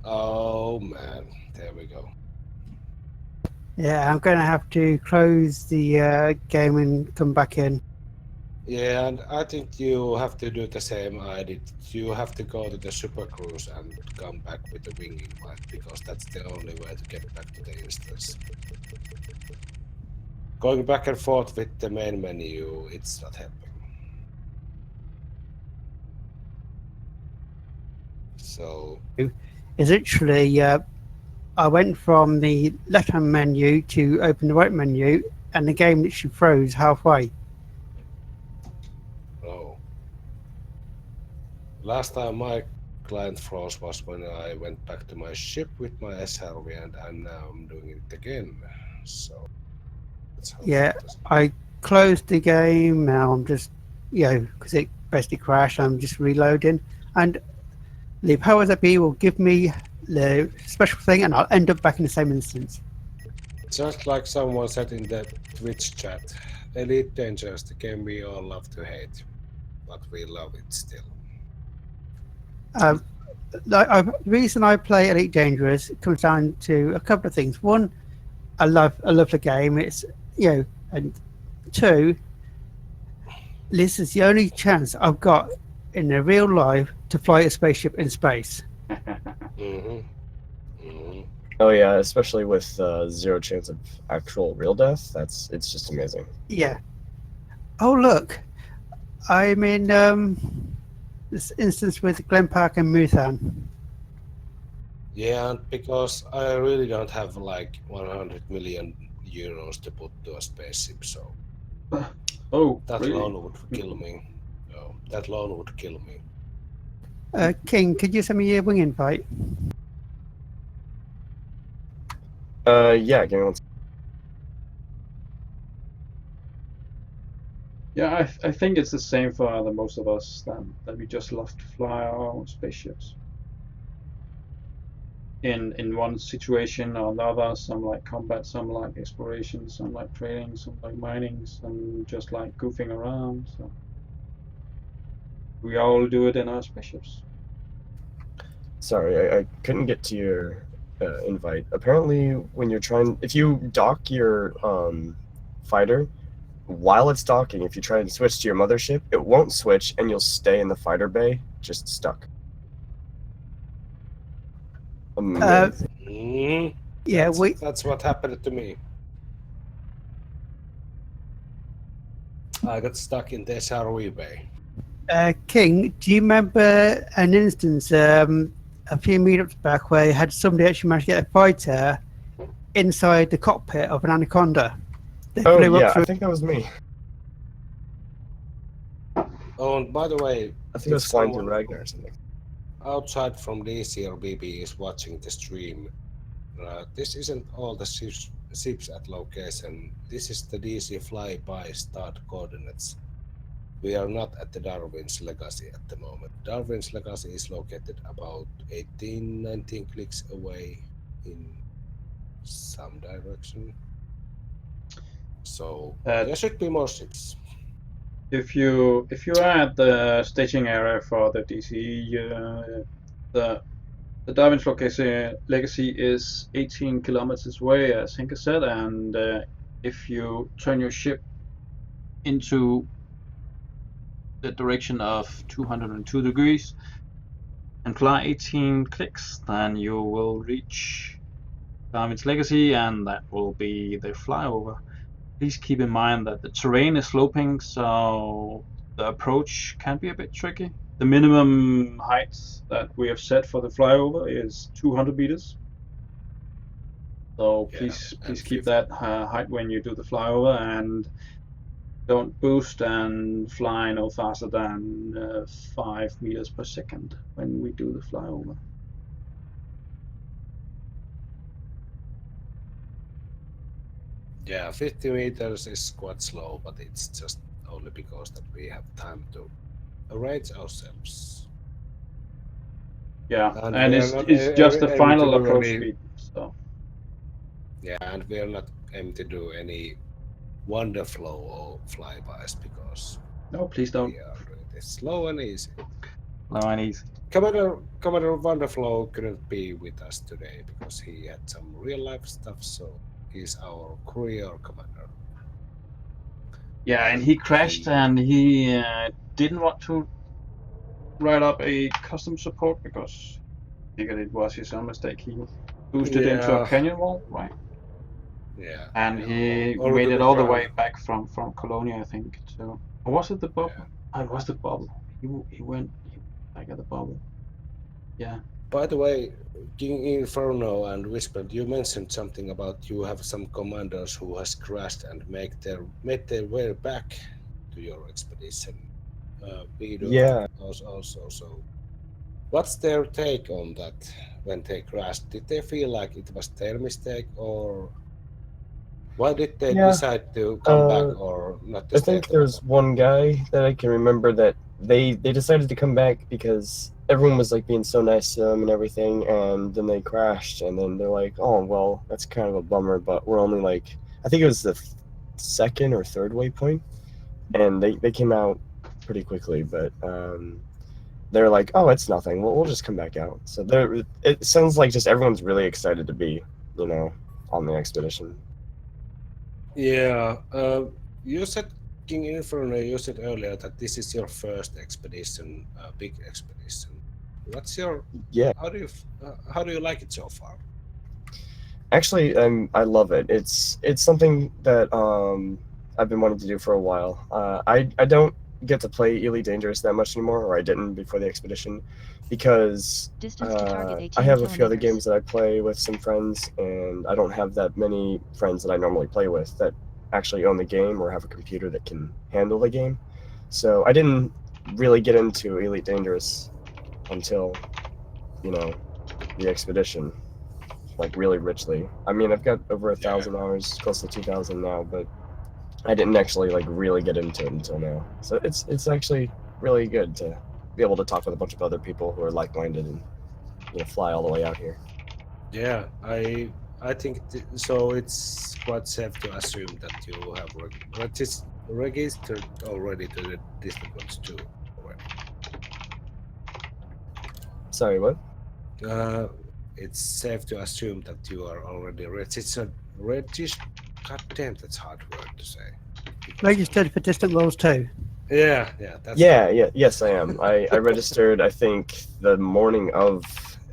oh man, there we go. Yeah, I'm going to have to close the game and come back in. Yeah, and I think you have to do the same I did. You have to go to the super cruise and come back with the wing invite because that's the only way to get back to the instance. Going back and forth with the main menu, it's not helping. So Is literally I went from the left-hand menu to open the right menu, and the game literally froze halfway. oh. Last time my client froze was when I went back to my ship with my SRV and now I'm doing it again. So let's hope Yeah, that doesn't. I closed the game. Now I'm just, because it basically crashed. I'm just reloading, and the powers that be will give me the special thing, and I'll end up back in the same instance. Just like someone said in the Twitch chat, Elite Dangerous, the game we all love to hate, but we love it still. The reason I play Elite Dangerous comes down to a couple of things. One, I love the game. It's and two, this is the only chance I've got in a real life to fly a spaceship in space. Mm-hmm. Mm-hmm. Oh yeah, especially with zero chance of actual real death. It's just amazing. Yeah. Oh look, I'm in this instance with Glen Park and Muthan. Yeah, and because I really don't have like 100 million euros to put to a spaceship, so Oh, that really? loan would kill me. No, that loan would kill me. King, could you send me a wing invite? Yeah, give me one. Yeah, I think it's the same for the most of us that we just love to fly our own spaceships. In one situation or another, some like combat, some like exploration, some like trading, some like mining, some just like goofing around. So we all do it in our spaceships. Sorry, I couldn't get to your invite. Apparently, when you're if you dock your fighter, while it's docking, if you try to switch to your mothership, it won't switch, and you'll stay in the fighter bay, just stuck. Amazing. Mm-hmm. Yeah, That's what happened to me. I got stuck in the SRV bay. King, do you remember an instance a few meetups back where you had somebody actually managed to get a fighter inside the cockpit of an Anaconda? They Oh flew up yeah, I through. think that was me. Oh, and by the way, I think it was if flying through someone Ragnar or something. outside from DECE or BB is watching the stream, this isn't all the ships at location. This is the DECE flyby start coordinates. We are not at the Darwin's Legacy at the moment. Darwin's Legacy is located about 18-19 clicks away in some direction. So there should be more ships. If you are at the staging area for the DCE, the Darwin's legacy is 18 kilometers away, as Hinka said, and if you turn your ship into the direction of 202 degrees and fly 18 clicks, then you will reach Darwin's legacy, and that will be the flyover. Please keep in mind that the terrain is sloping, so the approach can be a bit tricky. The minimum height that we have set for the flyover is 200 meters. So please keep that height when you do the flyover, and don't boost and fly no faster than 5 meters per second when we do the flyover. Yeah, 50 meters is quite slow, but it's just only because that we have time to arrange ourselves. Yeah, and it's just the final approach speed. So yeah, and we are not aiming to do any wonder flow or flybys because no, please don't. we are doing this slow and easy. Slow and easy. Commander Wonderflow couldn't be with us today because he had some real life stuff, so he's our courier commander. Yeah, and he crashed, and he didn't want to write up a custom support because he figured it was his own mistake. He boosted into a Yeah. canyon wall, right? Yeah. And yeah, he over made the it big all the round. way back from Colonia, I think. So, or was it the bubble? It was the bubble. He went back at the bubble. Yeah. By the way, King Inferno and Whisper, you mentioned something about you have some commanders who has crashed and made their way back to your expedition. We do Yeah. also. So, what's their take on that when they crashed? Did they feel like it was their mistake, or why did they Yeah. decide to come back Uh, or not to I stay think at the there's bottom? one guy that I can remember that they decided to come back because everyone was like being so nice to them and everything, and then they crashed, and then they're like, oh well, that's kind of a bummer, but we're only like, I think it was the second or third waypoint, and they came out pretty quickly, but they're like, oh, it's nothing, we'll just come back out. So it sounds like just everyone's really excited to be, on the expedition. Yeah, you said King Inferno. You said earlier that this is your first expedition, big expedition. What's your Yeah. how do you like it so far? Actually, I love it. It's something that I've been wanting to do for a while. I don't get to play Elite Dangerous that much anymore, or I didn't before the expedition, because Distance to target I 18 have a few other kilometers. games that I play with some friends, and I don't have that many friends that I normally play with that actually own the game or have a computer that can handle the game. So I didn't really get into Elite Dangerous until, the expedition, like really richly. I mean, I've got over 1,000 hours, close to 2,000 now, but I didn't actually like really get into it until now. So it's actually really good to be able to talk with a bunch of other people who are like-minded and fly all the way out here. Yeah, I think so. It's quite safe to assume that you have registered already to the Distant Ones too already. Sorry, what? It's safe to assume that you are already registered. God damn, that's a hard word to say. Registered for distant worlds too. Yeah, that's Yes, I am. I registered, I think, the morning of,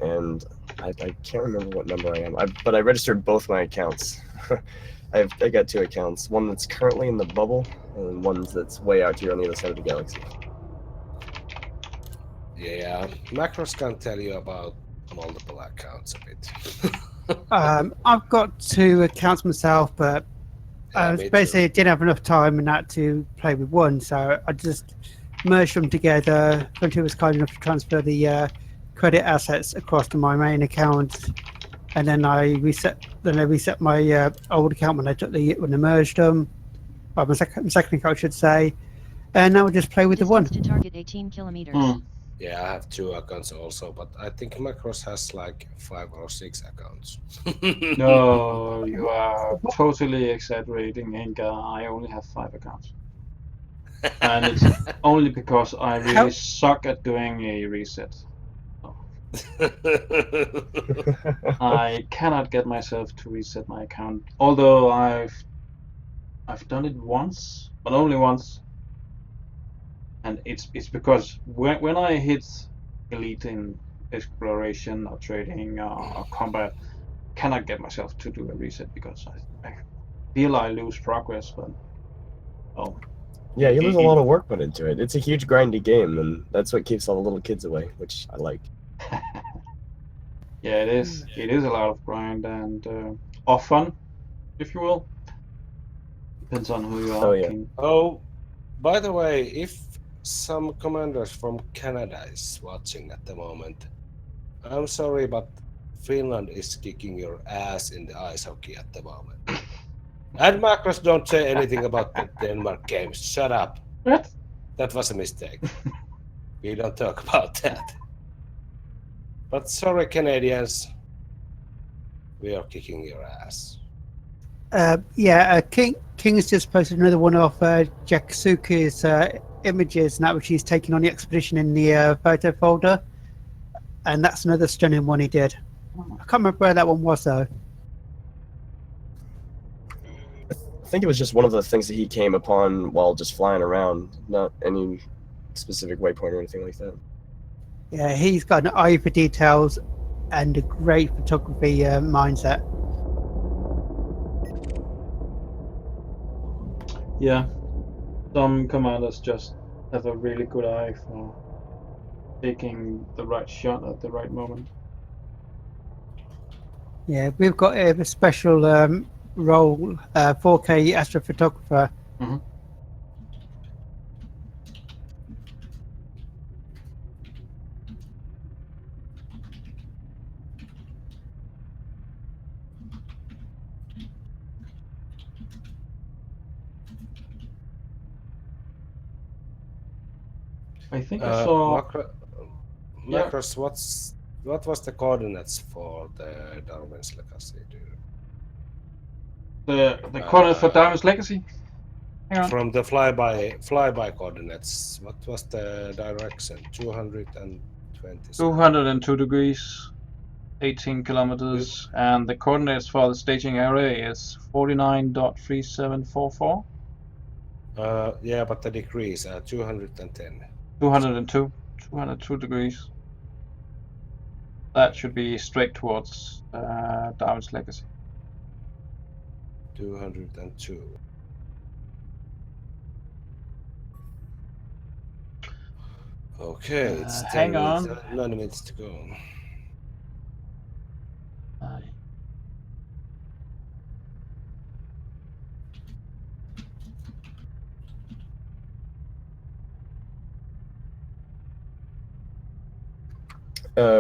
and I can't remember what number I am. But I registered both my accounts. I got two accounts. One that's currently in the bubble, and one that's way out here on the other side of the galaxy. Yeah, Macros can tell you about multiple accounts a bit. I've got 2 accounts myself, but Yeah, I me too. basically didn't have enough time and that to play with one, so I just merged them together. Frontier was kind enough to transfer the credit assets across to my main account, and then I reset my old account when I merged them. Well, my second account, I should say, and now I just play with the one. Distance to target 18 kilometers. Yeah, I have 2 accounts also, but I think Macros has like 5 or 6 accounts. No, you are totally exaggerating, Inga. I only have 5 accounts. And it's only because I really suck at doing a reset. I cannot get myself to reset my account. Although I've done it once, but only once. And it's because when I hit elite in exploration or trading or combat, cannot get myself to do a reset because I feel I lose progress. But yeah, you lose a lot of work put into it. It's a huge grindy game, and that's what keeps all the little kids away, which I like. Yeah, it is. It is a lot of grind and or fun, if you will. Depends on who you are. Oh, yeah. King. Oh, by the way, if some commanders from Canada is watching at the moment, I'm sorry, but Finland is kicking your ass in the ice hockey at the moment. And Macros, don't say anything about the Denmark games. Shut up. What? That was a mistake. We don't talk about that. But sorry, Canadians. We are kicking your ass. King has just posted another one of Jaksuke's images, now which he's taken on the expedition in the photo folder, and that's another stunning one he did. I can't remember where that one was though. I think it was just one of the things that he came upon while just flying around, not any specific waypoint or anything like that. Yeah, he's got an eye for details and a great photography mindset. Yeah, some commanders just have a really good eye for taking the right shot at the right moment. Yeah, we've got a special role, 4K astrophotographer. Mhm. I think I saw. Yeah. Macros, what was the coordinates for the Darwin's Legacy? The coordinates for Diamond's Legacy. Hang on. From the flyby coordinates, what was the direction? 220. 202 degrees, 18 kilometers, and the coordinates for the staging area is 49.3744. Yeah, but the degrees are 210. 202 degrees. That should be straight towards Darwin's Legacy. 202. Okay, it's 10 hang minutes, on. 9 minutes to go.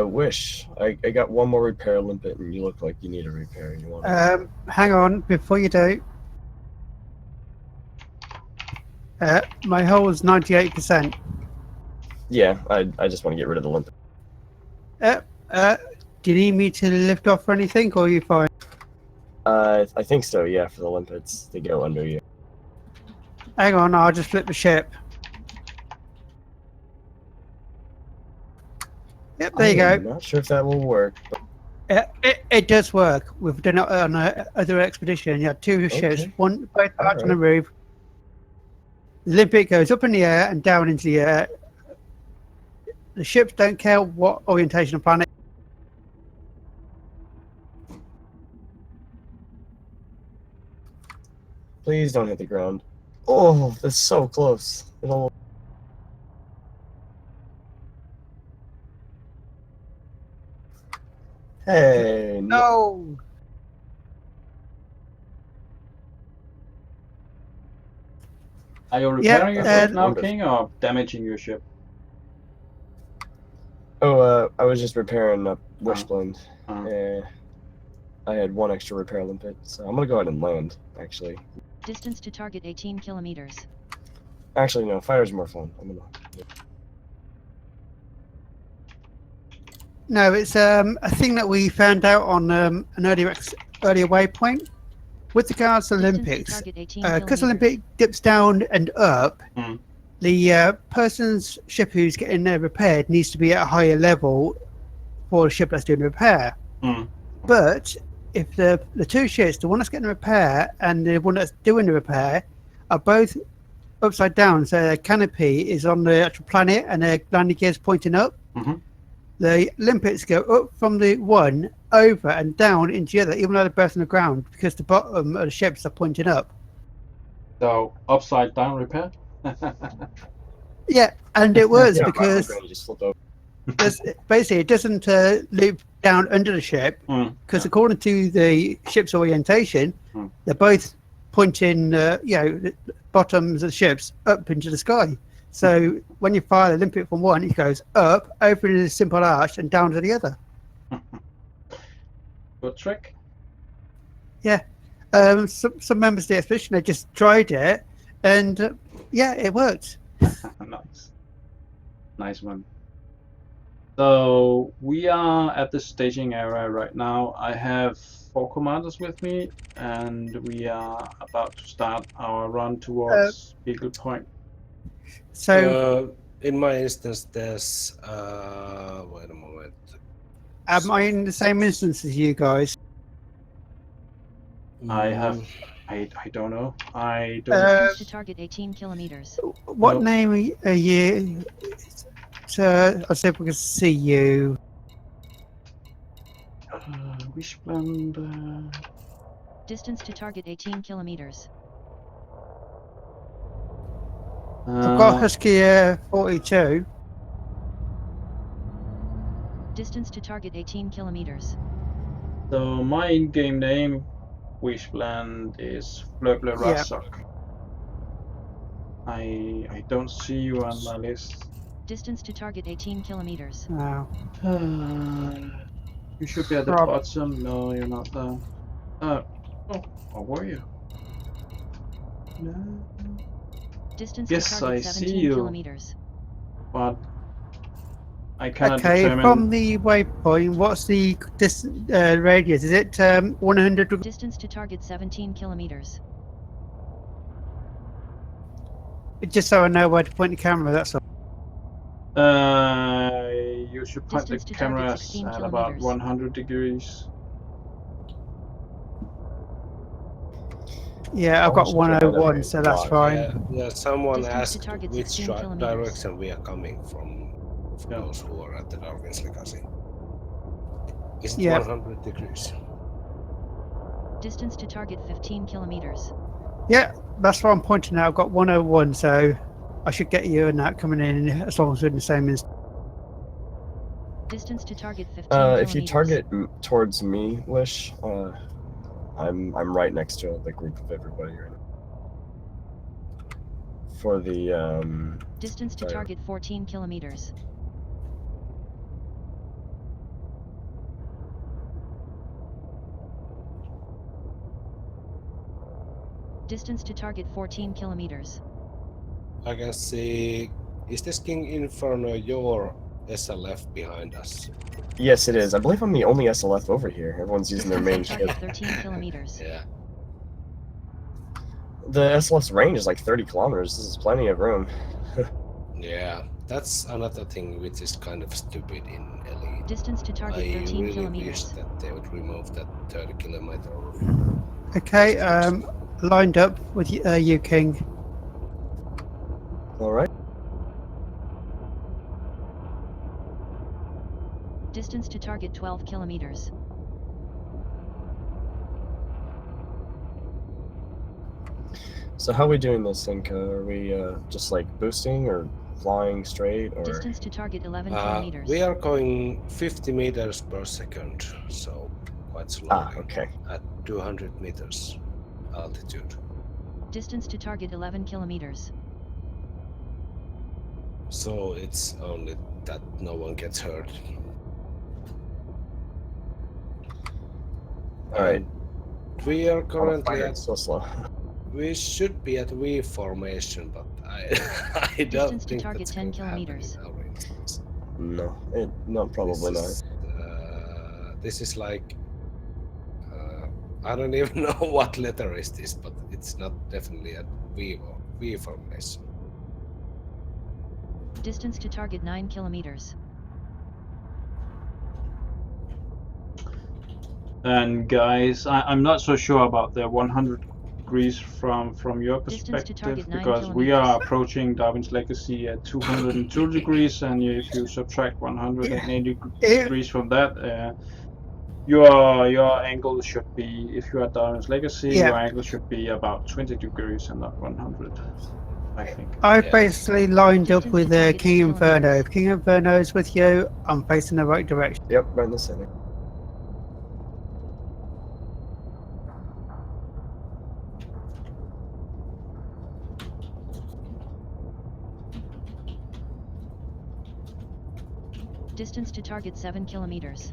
Wish, I got one more repair limpet, and you look like you need a repair. You want? Hang on, before you do. My hull is 98%. Yeah, I just want to get rid of the limpet. Do you need me to lift off or anything, or are you fine? I think so. Yeah, for the limpets, they go under you. Hang on, I'll just flip the ship. Yep, there you go. I'm not sure if that will work. But It does work. We've done it on other expedition. You had two ships, one both out on the roof. The limpet goes up in the air and down into the air. The ships don't care what orientation of planet. please don't hit the ground. Oh, that's so close. It'll... Hey, no. No. Are you repairing your ship now, wonderful. King, or damaging your ship? Oh, I was just repairing a wishbone. Oh. I had one extra repair limpet, so I'm gonna go ahead and land, actually. Distance to target 18 kilometers. Actually, no, fire's more fun. I'm gonna... No, it's a thing that we found out on an earlier waypoint. With regards to Distance to Olympics, target 18 because kilometers. Olympic dips down and up, Mm. the person's ship who's getting repaired needs to be at a higher level for the ship that's doing the repair. Mm. But if the two ships, the one that's getting the repair and the one that's doing the repair, are both upside down, so their canopy is on the actual planet and their landing gears pointing up, Mhm. the limpets go up from the one over and down into the other, even though they're both on the ground, because the bottom of the ships are pointing up. So upside down repair. Yeah, and it works Yeah, because you just flip over. basically it doesn't loop down under the ship, because according to the ship's orientation, they're both pointing, the bottoms of the ships up into the sky. So when you fire the limpet from one, it goes up, over the simple arch, and down to the other. Good trick. Yeah. Some members of the expedition, they just tried it, and it worked. Nice one. So we are at the staging area right now. I have 4 commanders with me, and we are about to start our run towards Beagle Point. So In my instance, there's wait a moment. am I in the same instance as you guys? I have I don't know. I don't. Distance to target 18 kilometers. What No. name are you? I'll see if we can see you. Wishblend. Distance to target 18 kilometers. I've got Husky 42. Distance to target 18 kilometers. So my in-game name, Wishblend, is Flurble Yeah. Razok. I don't see you on my list. Distance to target 18 kilometers. No. You should be at the Prob- bottom. No, you're not there. Oh, or were you? No. Distance Yes, to target I see 17 you. kilometers. But I cannot Okay, determine. from the waypoint, what's the radius? Is it 100 degrees? Distance to target 17 kilometers. Just so I know where to point the camera, that's all. You should point the Distance to target cameras 16 at about kilometers. 100 degrees. Yeah, I've got Also try to 101, so that's block. fine. Yeah, someone Distance to asked target which 16 kilometers. direction we are coming from for Yeah. those who are at the Darwin's Legacy. Is it Yeah. 100 degrees? Distance to target 15 kilometers. Yeah, that's what I'm pointing at. I've got 101, so I should get you and that coming in as long as we're in the same instance. Distance to target 15 kilometers. If you target towards me, Wish, I'm right next to the group of everybody right now. For the Distance to sorry. target 14 kilometers. Distance to target 14 kilometers. I can see. Is this King Inferno your SLF behind us? yes, it is. I believe I'm the only SLF over here. Everyone's using their main Target ship. 13 kilometers. Yeah. The SLF's range is like 30 kilometers. This is plenty of room. Yeah. That's another thing which is kind of stupid in Elite. Distance to target I 13 really wish kilometers. that they would remove that 30 kilometer. Okay, lined up with you, King. All right. Distance to target 12 kilometers. So how are we doing this, Inca? Are we just like boosting or flying straight or? Distance to target 11 kilometers. We are going 50 meters per second, so quite slowly Okay. at 200 meters altitude. Distance to target 11 kilometers. So it's only that no one gets hurt. All right. We are Oh, currently fire at. is so slow. We should be at V formation, but I I don't Distance to think target that's 10 going to happen kilometers. in our instance. No, probably not. This is like I don't even know what letter is this, but it's not definitely at V formation. Distance to target 9 kilometers. And guys, I'm not so sure about the 100 degrees from your Distance to perspective, target 9 because we kilometers. are approaching Darwin's Legacy at 202 degrees, and if you subtract 180 degrees from that, your angle should be, if you are Darwin's Legacy, Yeah. your angle should be about 20 degrees and not 100, I think. I've Yeah. basically lined up Distance with to target King 8 Inferno. kilometers. If King Inferno is with you, I'm facing the right direction. Yep, right in the center. Distance to target 7 kilometers.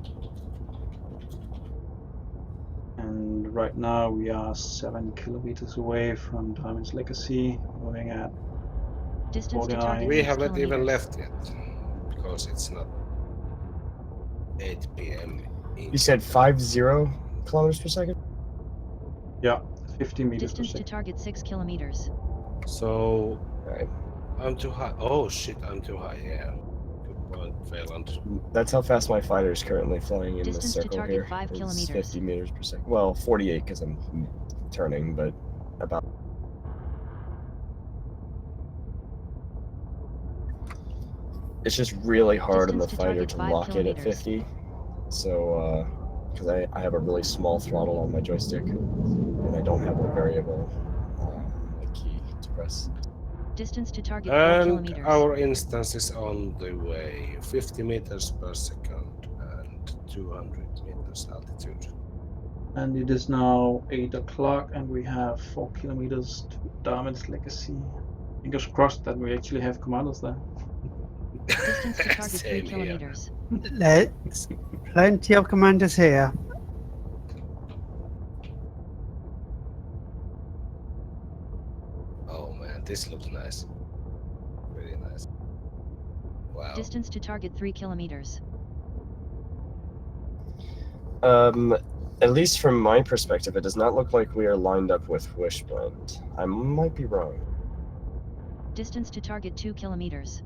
And right now we are 7 kilometers away from Darwin's Legacy, moving at Distance to 49. target We 6 haven't even kilometers. left yet because it's not 8 p.m. You said 50 kilometers per second? Yeah, 50 meters per Distance to second. target 6 kilometers. So All right. I'm too high. Oh shit, I'm too high. Yeah. Good point, Phelan. That's how fast my fighter is currently flying in the Distance to circle target here. 5 It's kilometers. 50 meters per second. Well, 48 because I'm turning, but about. It's just really hard in the Distance to fighter target to 5 lock it at kilometers. 50. So, because I have a really small throttle on my joystick, and I don't have a variable key to press. Distance to target 4 And kilometers. our instance is on the way. 50 meters per second and 200 meters altitude. And it is now 8 o'clock, and we have 4 kilometers to Diamond's Legacy. Fingers crossed that we actually have commandos there. Distance to target 3 Same here. kilometers. There's plenty of commanders here. Oh man, this looks nice. Really nice. Wow. Distance to target 3 kilometers. At least from my perspective, it does not look like we are lined up with Wishbone. I might be wrong. Distance to target 2 kilometers.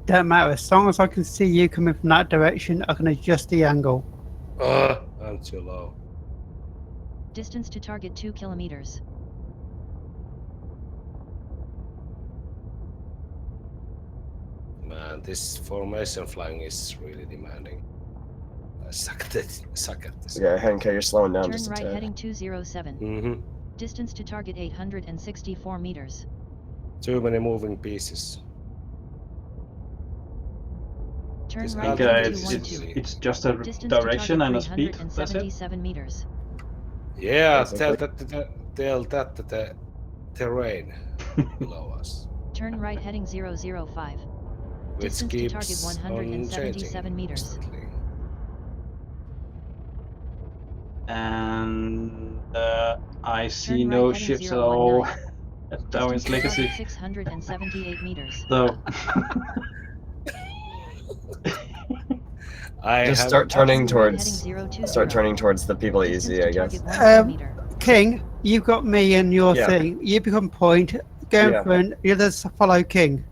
Don't matter, as long as I can see you coming from that direction, I can adjust the angle. I'm too low. Distance to target 2 kilometers. Man, this formation flying is really demanding. I suck at this. Yeah, Henke, you're slowing down Turn just a right tad. heading 207. Mm-hmm. Distance to target 864 meters. Too many moving pieces. Turn This right altitude heading is 212. really- It's just a Distance direction to and a target speed. That's it. 377 meters. Yeah, Basically. tell that to the terrain below us, Turn right heading 005. which Distance to target keeps on 177 changing meters. constantly. And I see Turn right no heading ships at 019. all at Distance Darwin's to target Legacy. 678 meters. So I Just have start turning Turn right towards heading 020. start turning towards the people Distance easy, to I guess. target 1 kilometer. King, you've got me and your Yeah. thing. You become point, go in Yeah. front, the others follow King.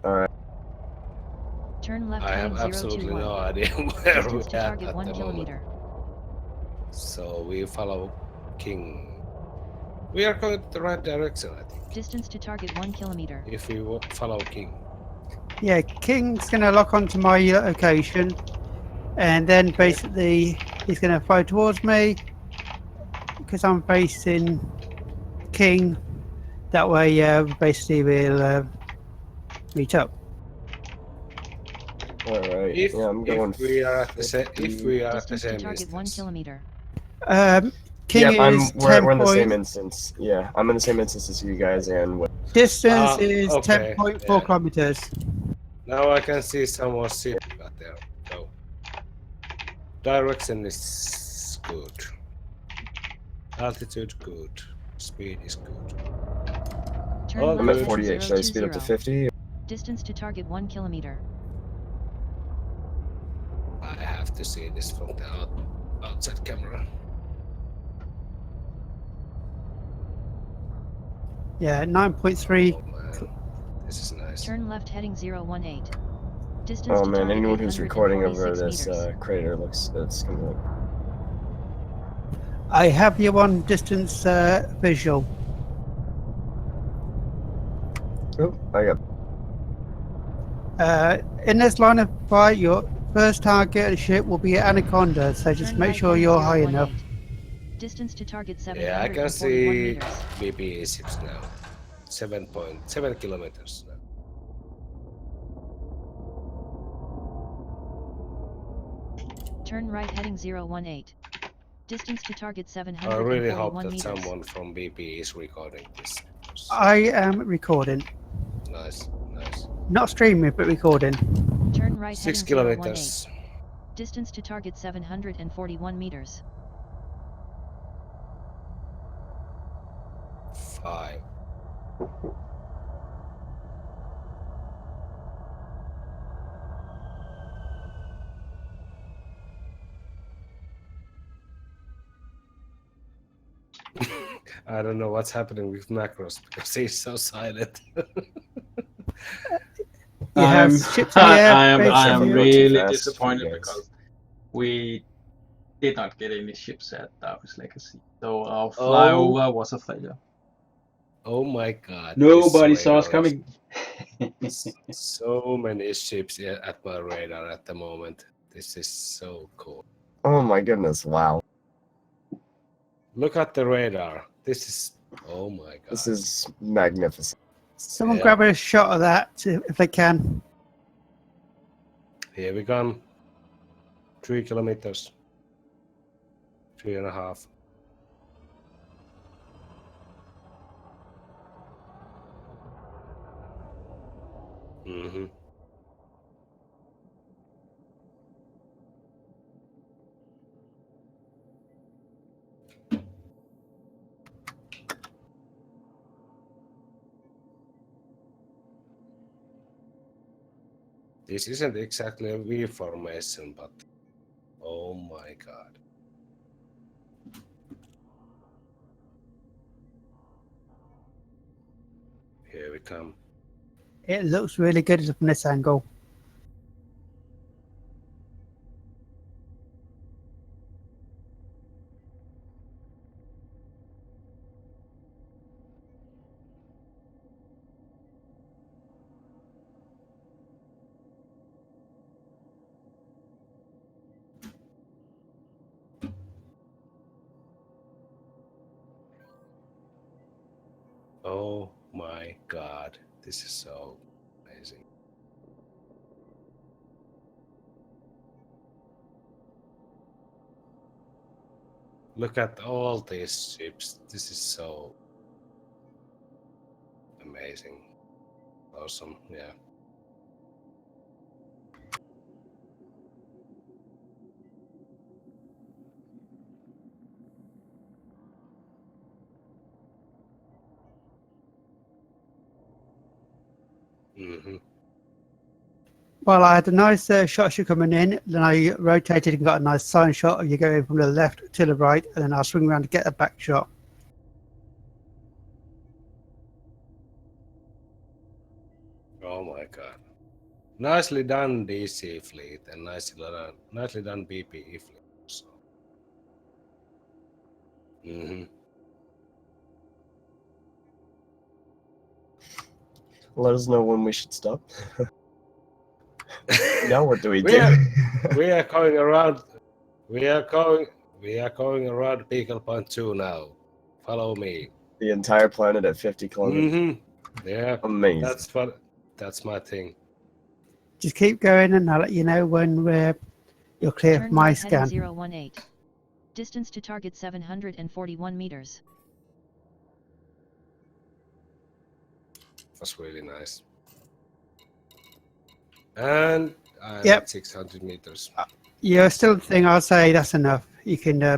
Alright. Turn left I heading have absolutely 021. no idea where we Distance to are target at 1 the moment. kilometer. So we follow King. We are going the right direction, I think. Distance to target 1 kilometer. If we follow King. Yeah, King's going to lock onto my location, and then basically he's going to fly towards me because I'm facing King. That way, basically we'll meet up. Alright. If, Yeah, I'm going. if we are at the same Distance to same target 1 distance. kilometer. King Yep, is we're 10 in the same point, instance. Yeah, I'm in the same instance as you guys, and distance is okay, 10.4 yeah. kilometers. Now I can see someone ship out there. So direction is good. Altitude good. Speed is good. Turn Oh, left I'm at good. heading 48. Should I speed up to 020. 50? Distance to target 1 kilometer. I have to see this from the outside camera. Yeah, 9.3. Oh man, this is nice. Turn left heading 018. Distance Oh to man, target anyone who's recording over 846 this meters. crater looks it's gonna look. I have you on distance visual. Oh, I got. In this line of fire, your first target ship will be Anaconda, so just Turn make right sure heading you're high 018. enough. Distance to target Yeah, I can 741 see meters. BPE ships now. 7.7 kilometers now. Turn right heading 018. Distance to target I really hope 741 that meters. someone from BP is recording this. I am recording. Nice, nice. Not streaming, but recording. Turn right 6 heading 018. kilometers. Distance to target 741 meters. 5. I don't know what's happening with macros because he's so silent. You have ships in the air. I am basically. Go too really fast for you disappointed guys. because we did not get any ships at Darkest Legacy, so our Oh. flyover was a failure. Oh my god. Nobody this saw us radar is coming. So many ships at my radar at the moment. This is so cool. Oh my goodness! Wow. Look at the radar. This is, oh my god. This is magnificent. Someone Yeah. grab a shot of that if they can. Here we come. 3 kilometers. 3.5. Mm-hmm. This isn't exactly a V formation, but oh my god. Here we come. It looks really good from this angle. Oh my god. This is so amazing. Look at all these ships. This is so amazing. Awesome, yeah. Mm-hmm. Well, I had a nice shot of you coming in, then I rotated and got a nice sign shot of you going from the left to the right, and then I'll swing around to get a back shot. Oh my god. Nicely done, DECE fleet, and nicely done, BPE fleet also. Mm-hmm. Let us know when we should stop. Now what do we We do? We are going around. We are going around Beagle Point 2 now. Follow me. The entire planet at 50 kilometers. Mm-hmm. Yeah, Amazing. that's my thing. Just keep going and I'll let you know when you're clear Turn of my right heading scan. 018. Distance to target 741 meters. Was really nice. And I'm Yep. at 600 meters. Yeah, still the thing, I'll say that's enough. You can Yeah.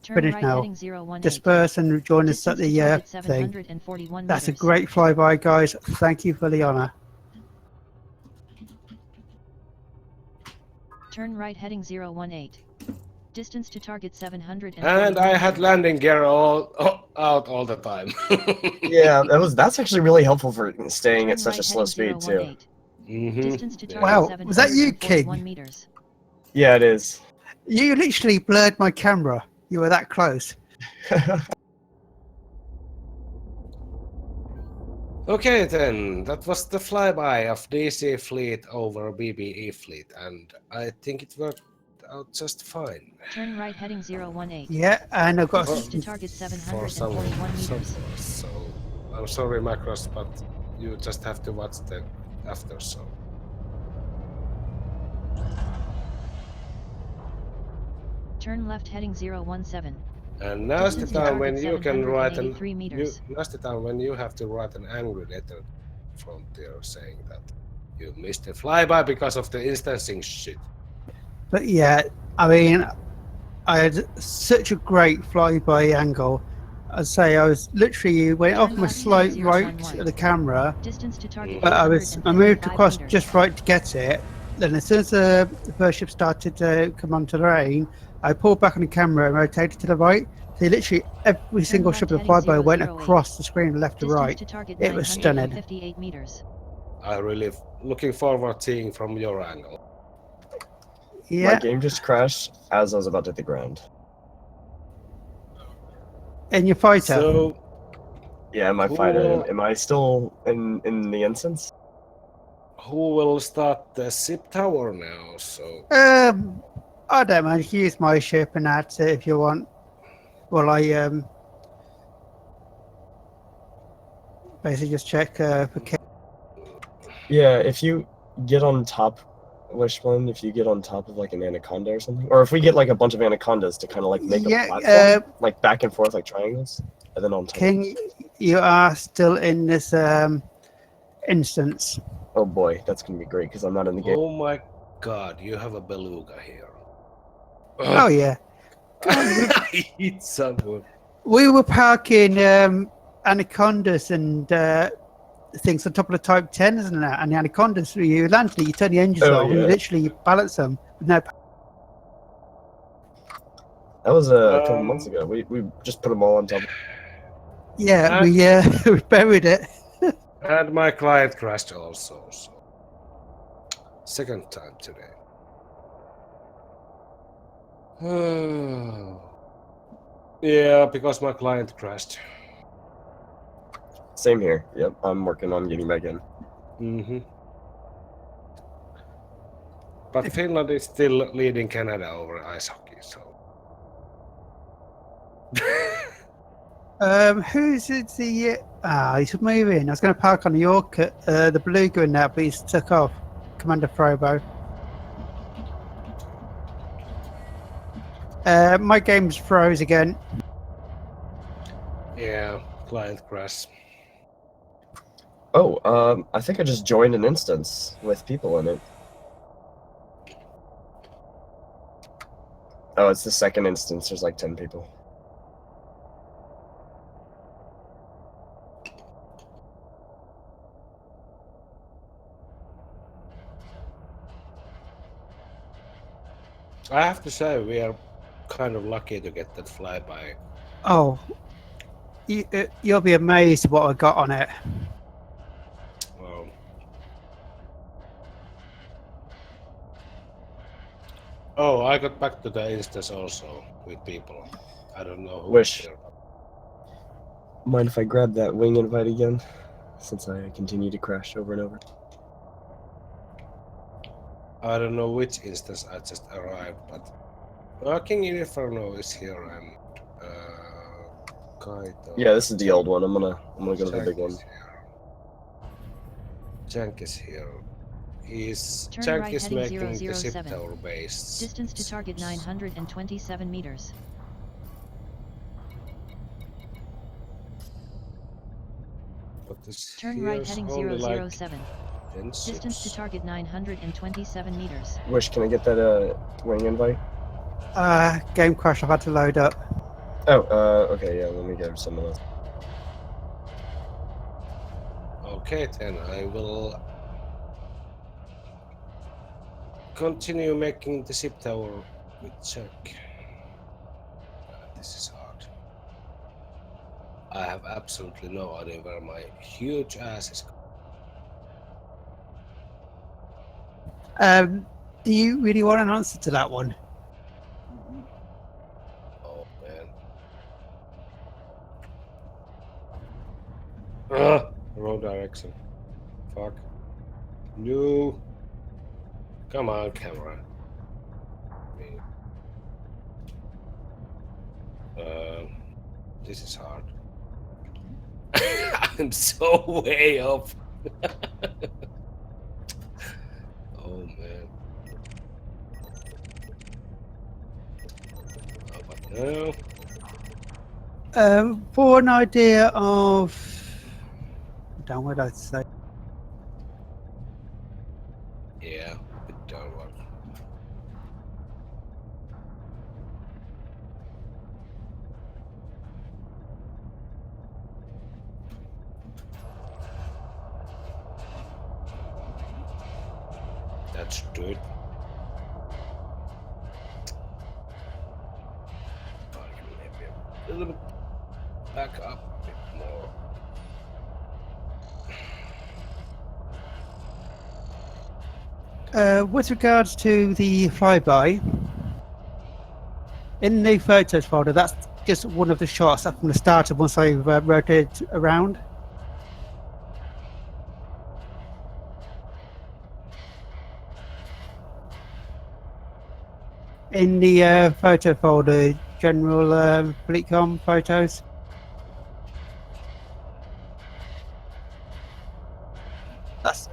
Turn Finish right now. heading 018. disperse and join us at Distance to the target thing. 741 That's a meters. great flyby, guys. Thank you for the honor. Turn right heading 018. Distance to target 741 And I had meters. landing gear out all the time. Yeah, that's actually really helpful for staying Turn at such right a slow heading speed too. 018. Mm-hmm. Distance to Yeah. target Wow, was that you, 741 King? meters. Yeah, it is. You literally blurred my camera. You were that close. Okay then, that was the flyby of DECE fleet over BBE fleet, and I think it worked out just fine. Turn right heading 018. Yeah, and I've got Distance to target For some, 741 meters. so I'm sorry, Macros, but you just have to watch the after show. Turn left heading 017. And now's the Distance to time when target you can write 783 meters. now's the time when you have to write an angry letter to Frontier saying that you missed the flyby because of the instancing shit. But yeah, I mean, I had such a great flyby angle. I'd say I was literally went off my slight right of the camera, Distance to target but I moved 855 across meters. just right to get it. Then as soon as the first ship started to come onto the terrain, I pulled back on the camera and rotated to the right. So literally every single left ship of the heading flyby went 008. across the screen left to Distance right. to target It was stunning. 958 meters. I really looking forward to seeing from your angle. My Yeah, game just crashed as I was about to hit the ground. and your fighter. So, Yeah, my Cool. fighter. Am I still in the instance? who will start the ship tower now? So, I don't mind. You can use my ship and add to it if you want. Well, I basically just check for Yeah, if you get on top, Wishbone, if you get on top of like an anaconda or something, or if we get like a bunch of anacondas to kind of like make Yeah, a platform, like back and forth like triangles, and then on top. King. You are still in this instance. Oh boy, that's gonna be great because I'm not in the game. oh my god, you have a beluga here. Oh yeah, I hit someone. we were parking anacondas and things on top of the Type 10, isn't it? And the anacondas, you land it, you turn the engines Oh, off, and you yeah. literally balance them. With no, That was a couple months ago. We just put them all on top. yeah, Uh, we we buried it. And my client crashed also. So, second time today. Yeah, because my client crashed. Same here. Yep, I'm working on getting back in. Mm-hmm. But Finland is still leading Canada over ice hockey, so. Who's it? He's moving. I was going to park on the York, the Beluga in that, but he's took off. Commander Frobo. My game's froze again. Yeah, client crash. Oh, I think I just joined an instance with people in it. Oh, it's the second instance. There's like 10 people. I have to say, we are kind of lucky to get that flyby. Oh, you'll be amazed what I got on it. Well, oh, I got back to the instance also with people. I don't know who Wish. is here. Mind if I grab that wing invite again? Since I continue to crash over and over. I don't know which instance I just arrived, but King Inferno is here and Kaito. Yeah, this is the old one. I'm gonna go to the big one. Jank is here. Turn Jank right is heading making the ship 007. tower base. Distance to target 927 meters. But this Turn right here's heading only like 007. 10 Distance to ships. target 927 meters. Wish, can I get that wing invite? Game crash. I've had to load up. Oh, okay, yeah. Let me grab some of those. Okay, then I will continue making the ship tower with Jack. This is hard. I have absolutely no idea where my huge ass is. Do you really want an answer to that one? Oh man. Ugh, wrong direction. Fuck. No. Come on, camera. This is hard. I'm so way off. Oh man. Oh, but no. For an idea of, down what I'd say. Yeah, a bit downward. That should do it. Maybe a little bit back up a bit more. With regards to the flyby, in the photos folder, that's just one of the shots up from the start of once I've rotated around. In the photo folder, general FleetCom photos. That's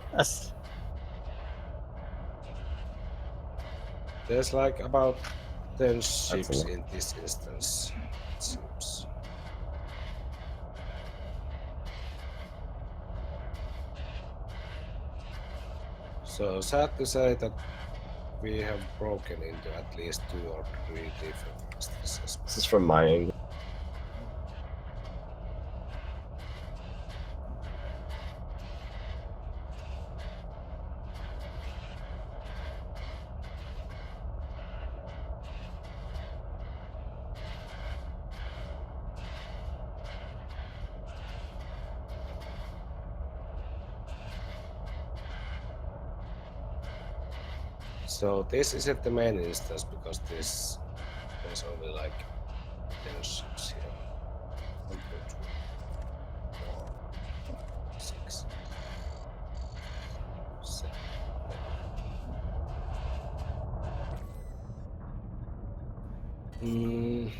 There's like about 10 ships enough. in this instance, it seems. So sad to say that we have broken into at least 2 or 3 different instances. This is from my angle. So this isn't the main instance because there's only like 10 ships here. 1, 2, 3, 4, 5, 6, 7, 8.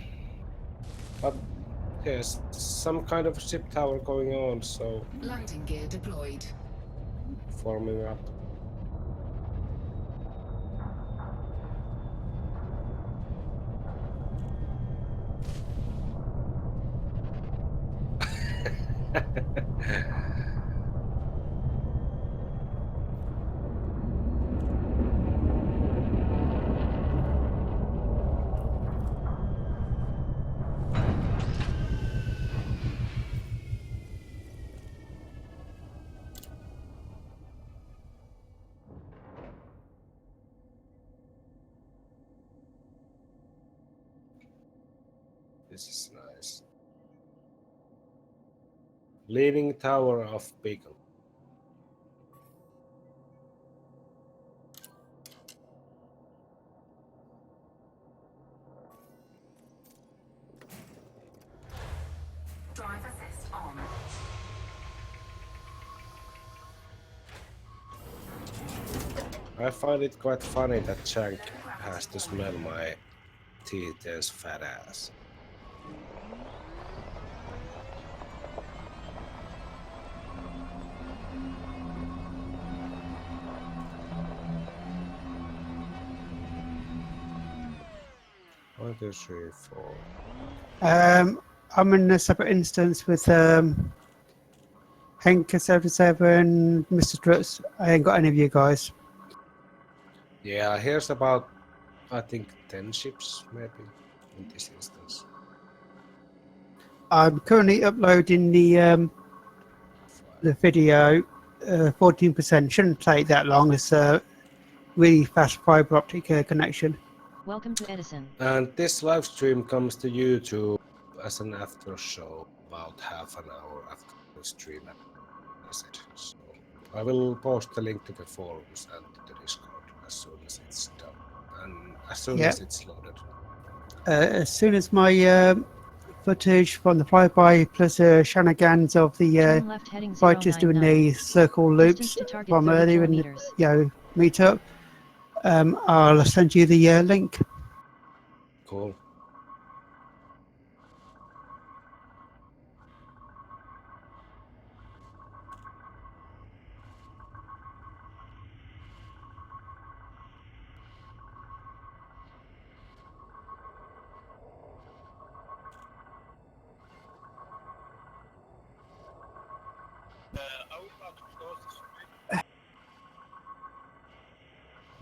But yes, some kind of ship tower going on, so Landing gear deployed. forming up. This is nice. Leaning Tower of Beacon. Drive assist on. I find it quite funny that Shank has to smell my T-10's fat ass. One, two, three, four. I'm in a separate instance with Henker77, Mr. Struts. I ain't got any of you guys. Yeah, here's about, I think, 10 ships maybe in this instance. I'm currently uploading the video. 14% shouldn't take that long. It's a really fast fiber optic connection. Welcome to Edison. And this live stream comes to YouTube as an after show about half an hour after the stream has ended. So I will post the link to the forums and to the Discord as soon as it's done and as soon as it's loaded. As soon as my footage from the flyby plus shenanigans of the Turn left heading fighters doing 099. the circle loops Distance to target from 30 earlier in the kilometers. meetup, I'll send you the link. Cool.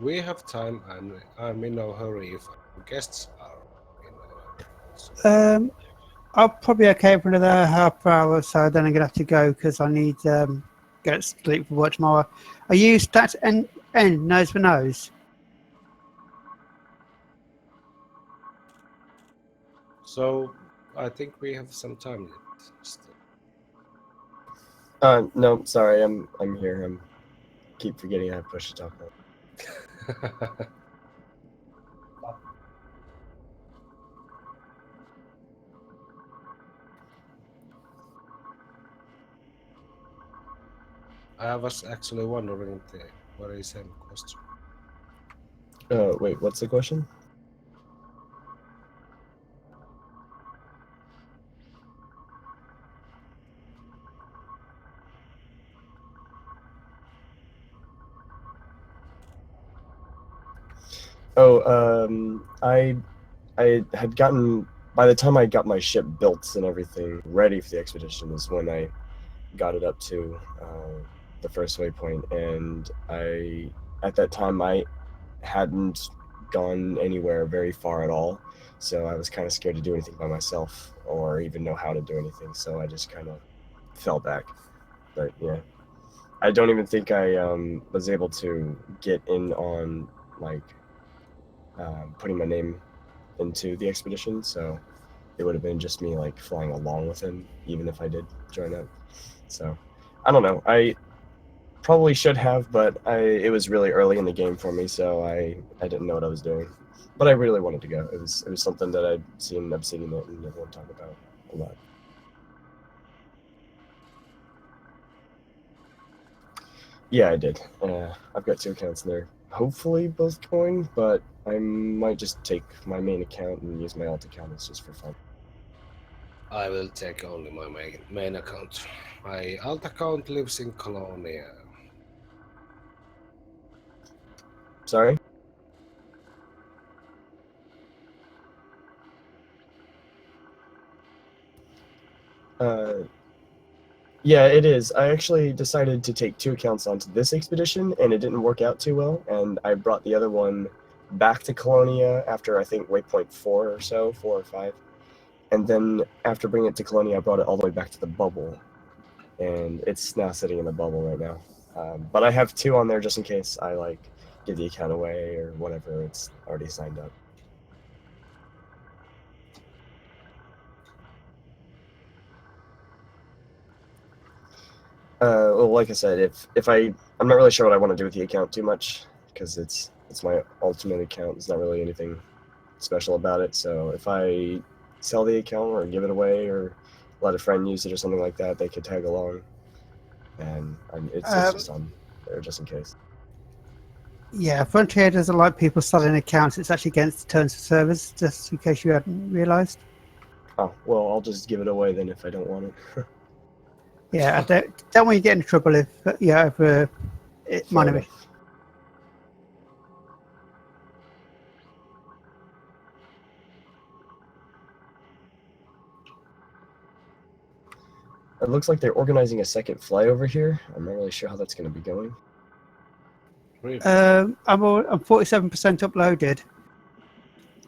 We have time and I'm in no hurry if our guests are in no hurry. So I'll probably okay for another half hour or so. Then I'm gonna have to go because I need get sleep for work tomorrow. Are you stat N nose for nose? So I think we have some time yet. Still. No, sorry, I'm here. Keep forgetting I have push to talk now. I was actually wondering what is the question. Wait, what's the question? Oh, I had gotten, by the time I got my ship built and everything ready for the expedition is when I got it up to the first waypoint, and at that time I hadn't gone anywhere very far at all, so I was kind of scared to do anything by myself or even know how to do anything, so I just kind of fell back. But yeah, I don't even think I was able to get in on like putting my name into the expedition, so it would have been just me like flying along with him, even if I did join up. So I don't know. I probably should have, but it was really early in the game for me, so I didn't know what I was doing. But I really wanted to go. It was something that I'd seen Obsidian it and everyone talk about a lot. Yeah, I did. I've got 2 accounts in there. Hopefully both going, but I might just take my main account and use my alt account. It's just for fun. I will take only my main account. My alt account lives in Colonia. Sorry? Yeah, it is. I actually decided to take 2 accounts onto this expedition, and it didn't work out too well, and I brought the other one back to Colonia after, I think, waypoint 4 or so, 4 or 5. And then after bringing it to Colonia, I brought it all the way back to the bubble, and it's now sitting in the bubble right now. But I have 2 on there just in case I, like, give the account away or whatever. It's already signed up. Well, like I said, I'm not really sure what I want to do with the account too much, because it's my ultimate account. There's not really anything special about it. So if I sell the account or give it away or let a friend use it or something like that, they could tag along, and it's just on there just in case. Yeah, Frontier doesn't like people selling accounts. It's actually against the terms of service, just in case you hadn't realised. Oh, well, I'll just give it away then if I don't want it. Yeah, I don't want you to get into trouble if over money. enough. It looks like they're organizing a second flyover here. I'm not really sure how that's going to be going. Really? I'm 47% uploaded.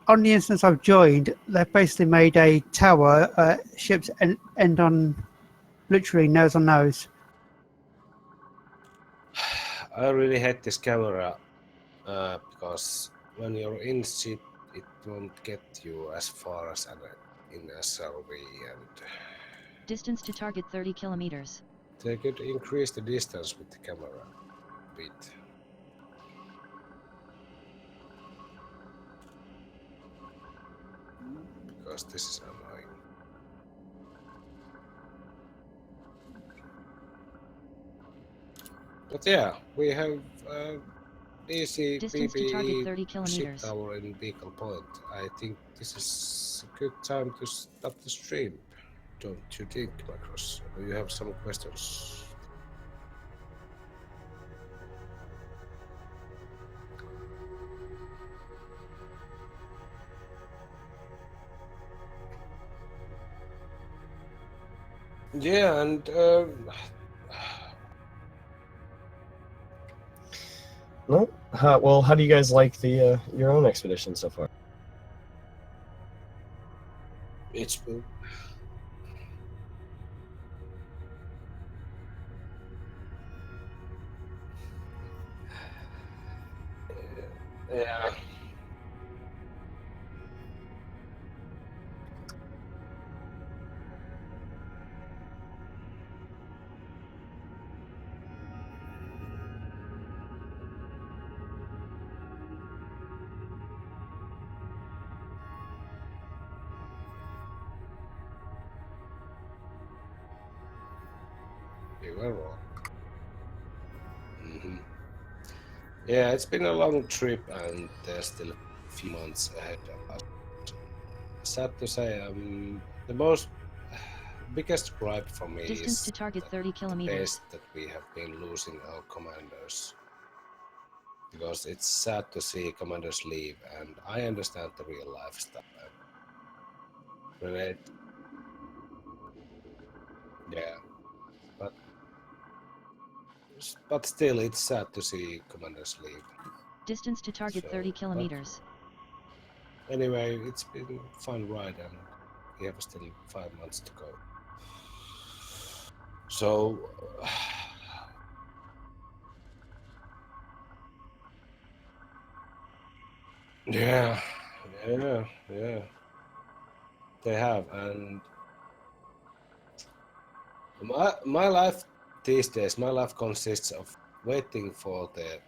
On the instance I've joined, they've basically made a tower. Ships end on literally nose on nose. I really hate this camera because when you're in ship, it won't get you as far as in SLV, and Distance to target 30 kilometers. they could increase the distance with the camera a bit. Because this is annoying. But yeah, we have DECE Distance to target 30 PPE ship kilometers. tower in Beacon Point. I think this is a good time to stop the stream. Don't you think, Macros? Do you have some questions? Yeah, and No? Well, how do you guys like the your own expedition so far? it's been yeah. we were wrong. Mm-hmm. Yeah, it's been a long trip, and there's still a few months ahead of us. Sad to say, the most biggest gripe for me Distance is to target that 30 the kilometers. pace that we have been losing our commanders. Because it's sad to see commanders leave, and I understand the real life stuff. And relate, yeah, but still, it's sad to see commanders leave. Distance to target So, 30 but kilometers. anyway, it's been a fun ride, and we have still 5 months to go. So, yeah, yeah, they have, and my life these days, my life consists of waiting for the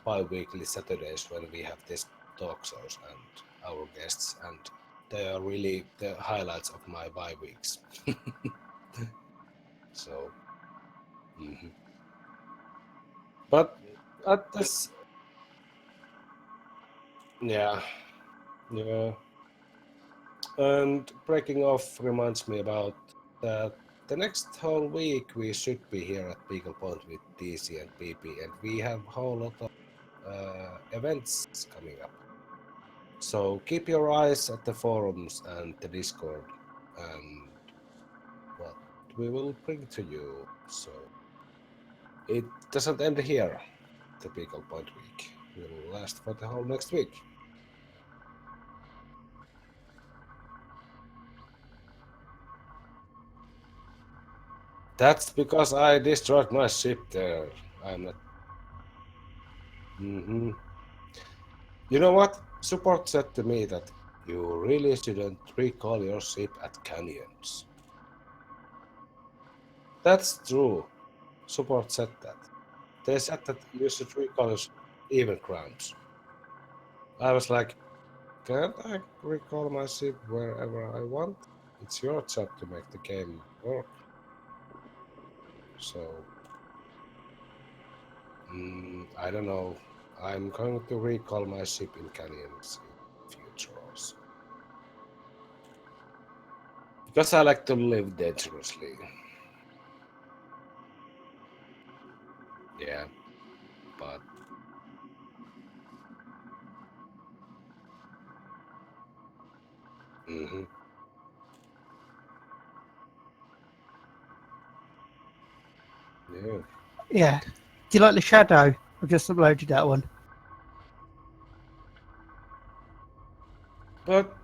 bi-weekly Saturdays when we have these talk shows and our guests, and they are really the highlights of my bi-weeks. So, mhm. But at this, yeah, yeah. And breaking off reminds me about that the next whole week we should be here at Beagle Point with DECE and PP, and we have a whole lot of events coming up. So keep your eyes at the forums and the Discord, and what we will bring to you. So it doesn't end here. The Beagle Point week will last for the whole next week. That's because I destroyed my ship there. I'm not. Hmm. You know what? Support said to me that you really shouldn't recall your ship at canyons. That's true. Support said that. They said that you should recall your ship even grounds. I was like, can't I recall my ship wherever I want? It's your job to make the game work. So, I don't know. I'm going to recall my ship in canyons in future also. Because I like to live dangerously. Yeah, but hmm yeah. Yeah. Do you like the shadow? I've just uploaded that one. But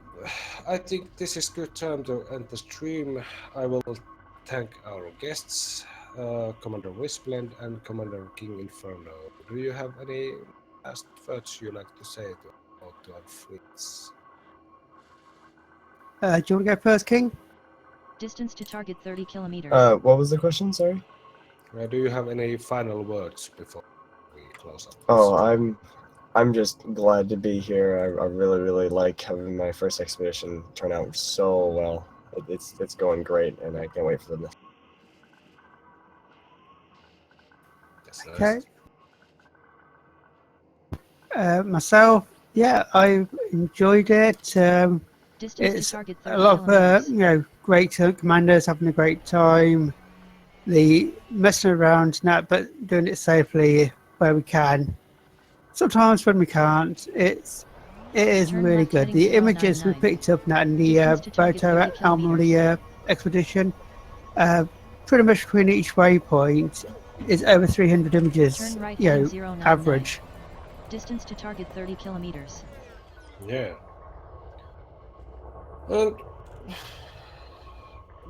I think this is good time to end the stream. I will thank our guests, Commander Wisplend and Commander King Inferno. Do you have any last words you like to say to our fleets? Do you want to go first, King? Distance to target 30 kilometers. What was the question? Sorry. Do you have any final words before we close up? Oh, I'm just glad to be here. I really like having my first expedition turn out so well. It's going great, and I can't wait for the next. That's nice. Okay. Myself, yeah, I enjoyed it. Distance It's to target a 30 lot of kilometers. great commanders having a great time. The messing around, but doing it safely where we can. Sometimes when we can't, it is Turn really left good. heading The images we 099. picked up now in the Distance to target photo 30 anomaly expedition, pretty much between each waypoint is over 300 images. Turn right heading 099. Average. Distance to target 30 kilometers. Yeah. And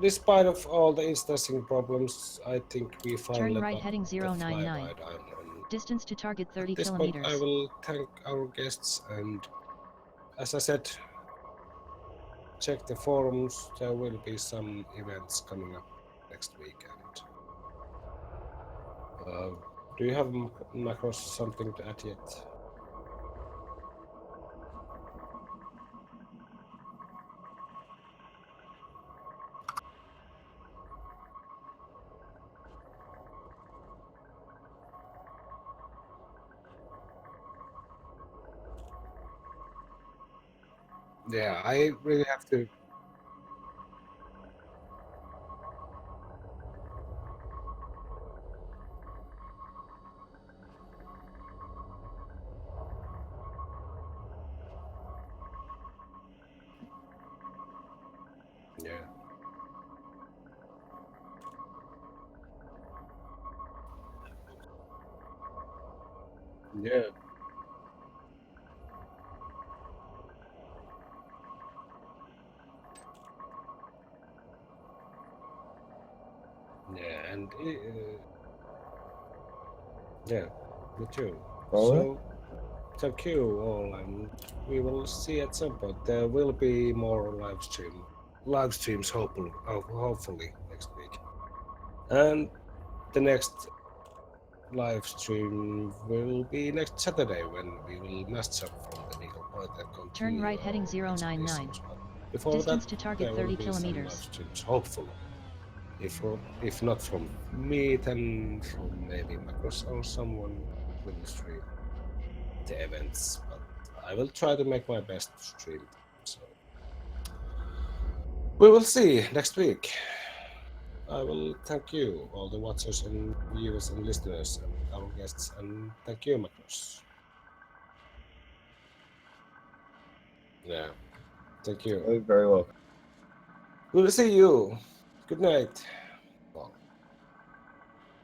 despite of all the instancing problems, I think we finally Turn right got heading the 099. flyby done. And Distance to target 30 at this point, I kilometers. will thank our guests, and as I said, check the forums. There will be some events coming up next week. And do you have, Macros, something to add yet? Yeah, I really have to. Yeah. Yeah. Yeah, and yeah, me too. All right. So thank you all, and we will see at some point. There will be more live streams, hopefully next week. And the next live stream will be next Saturday when we will match up from the Beagle Point and continue. Turn right heading our 099. expeditions. But before Distance that, to target there 30 will be some live kilometers. streams, hopefully. If not from me, then from maybe Macros or someone will stream the events. But I will try to make my best to stream. So we will see next week. I will thank you, all the watchers and viewers and listeners, and our guests, and thank you, Macros. Yeah, thank you. Very well. We'll see you. Good night.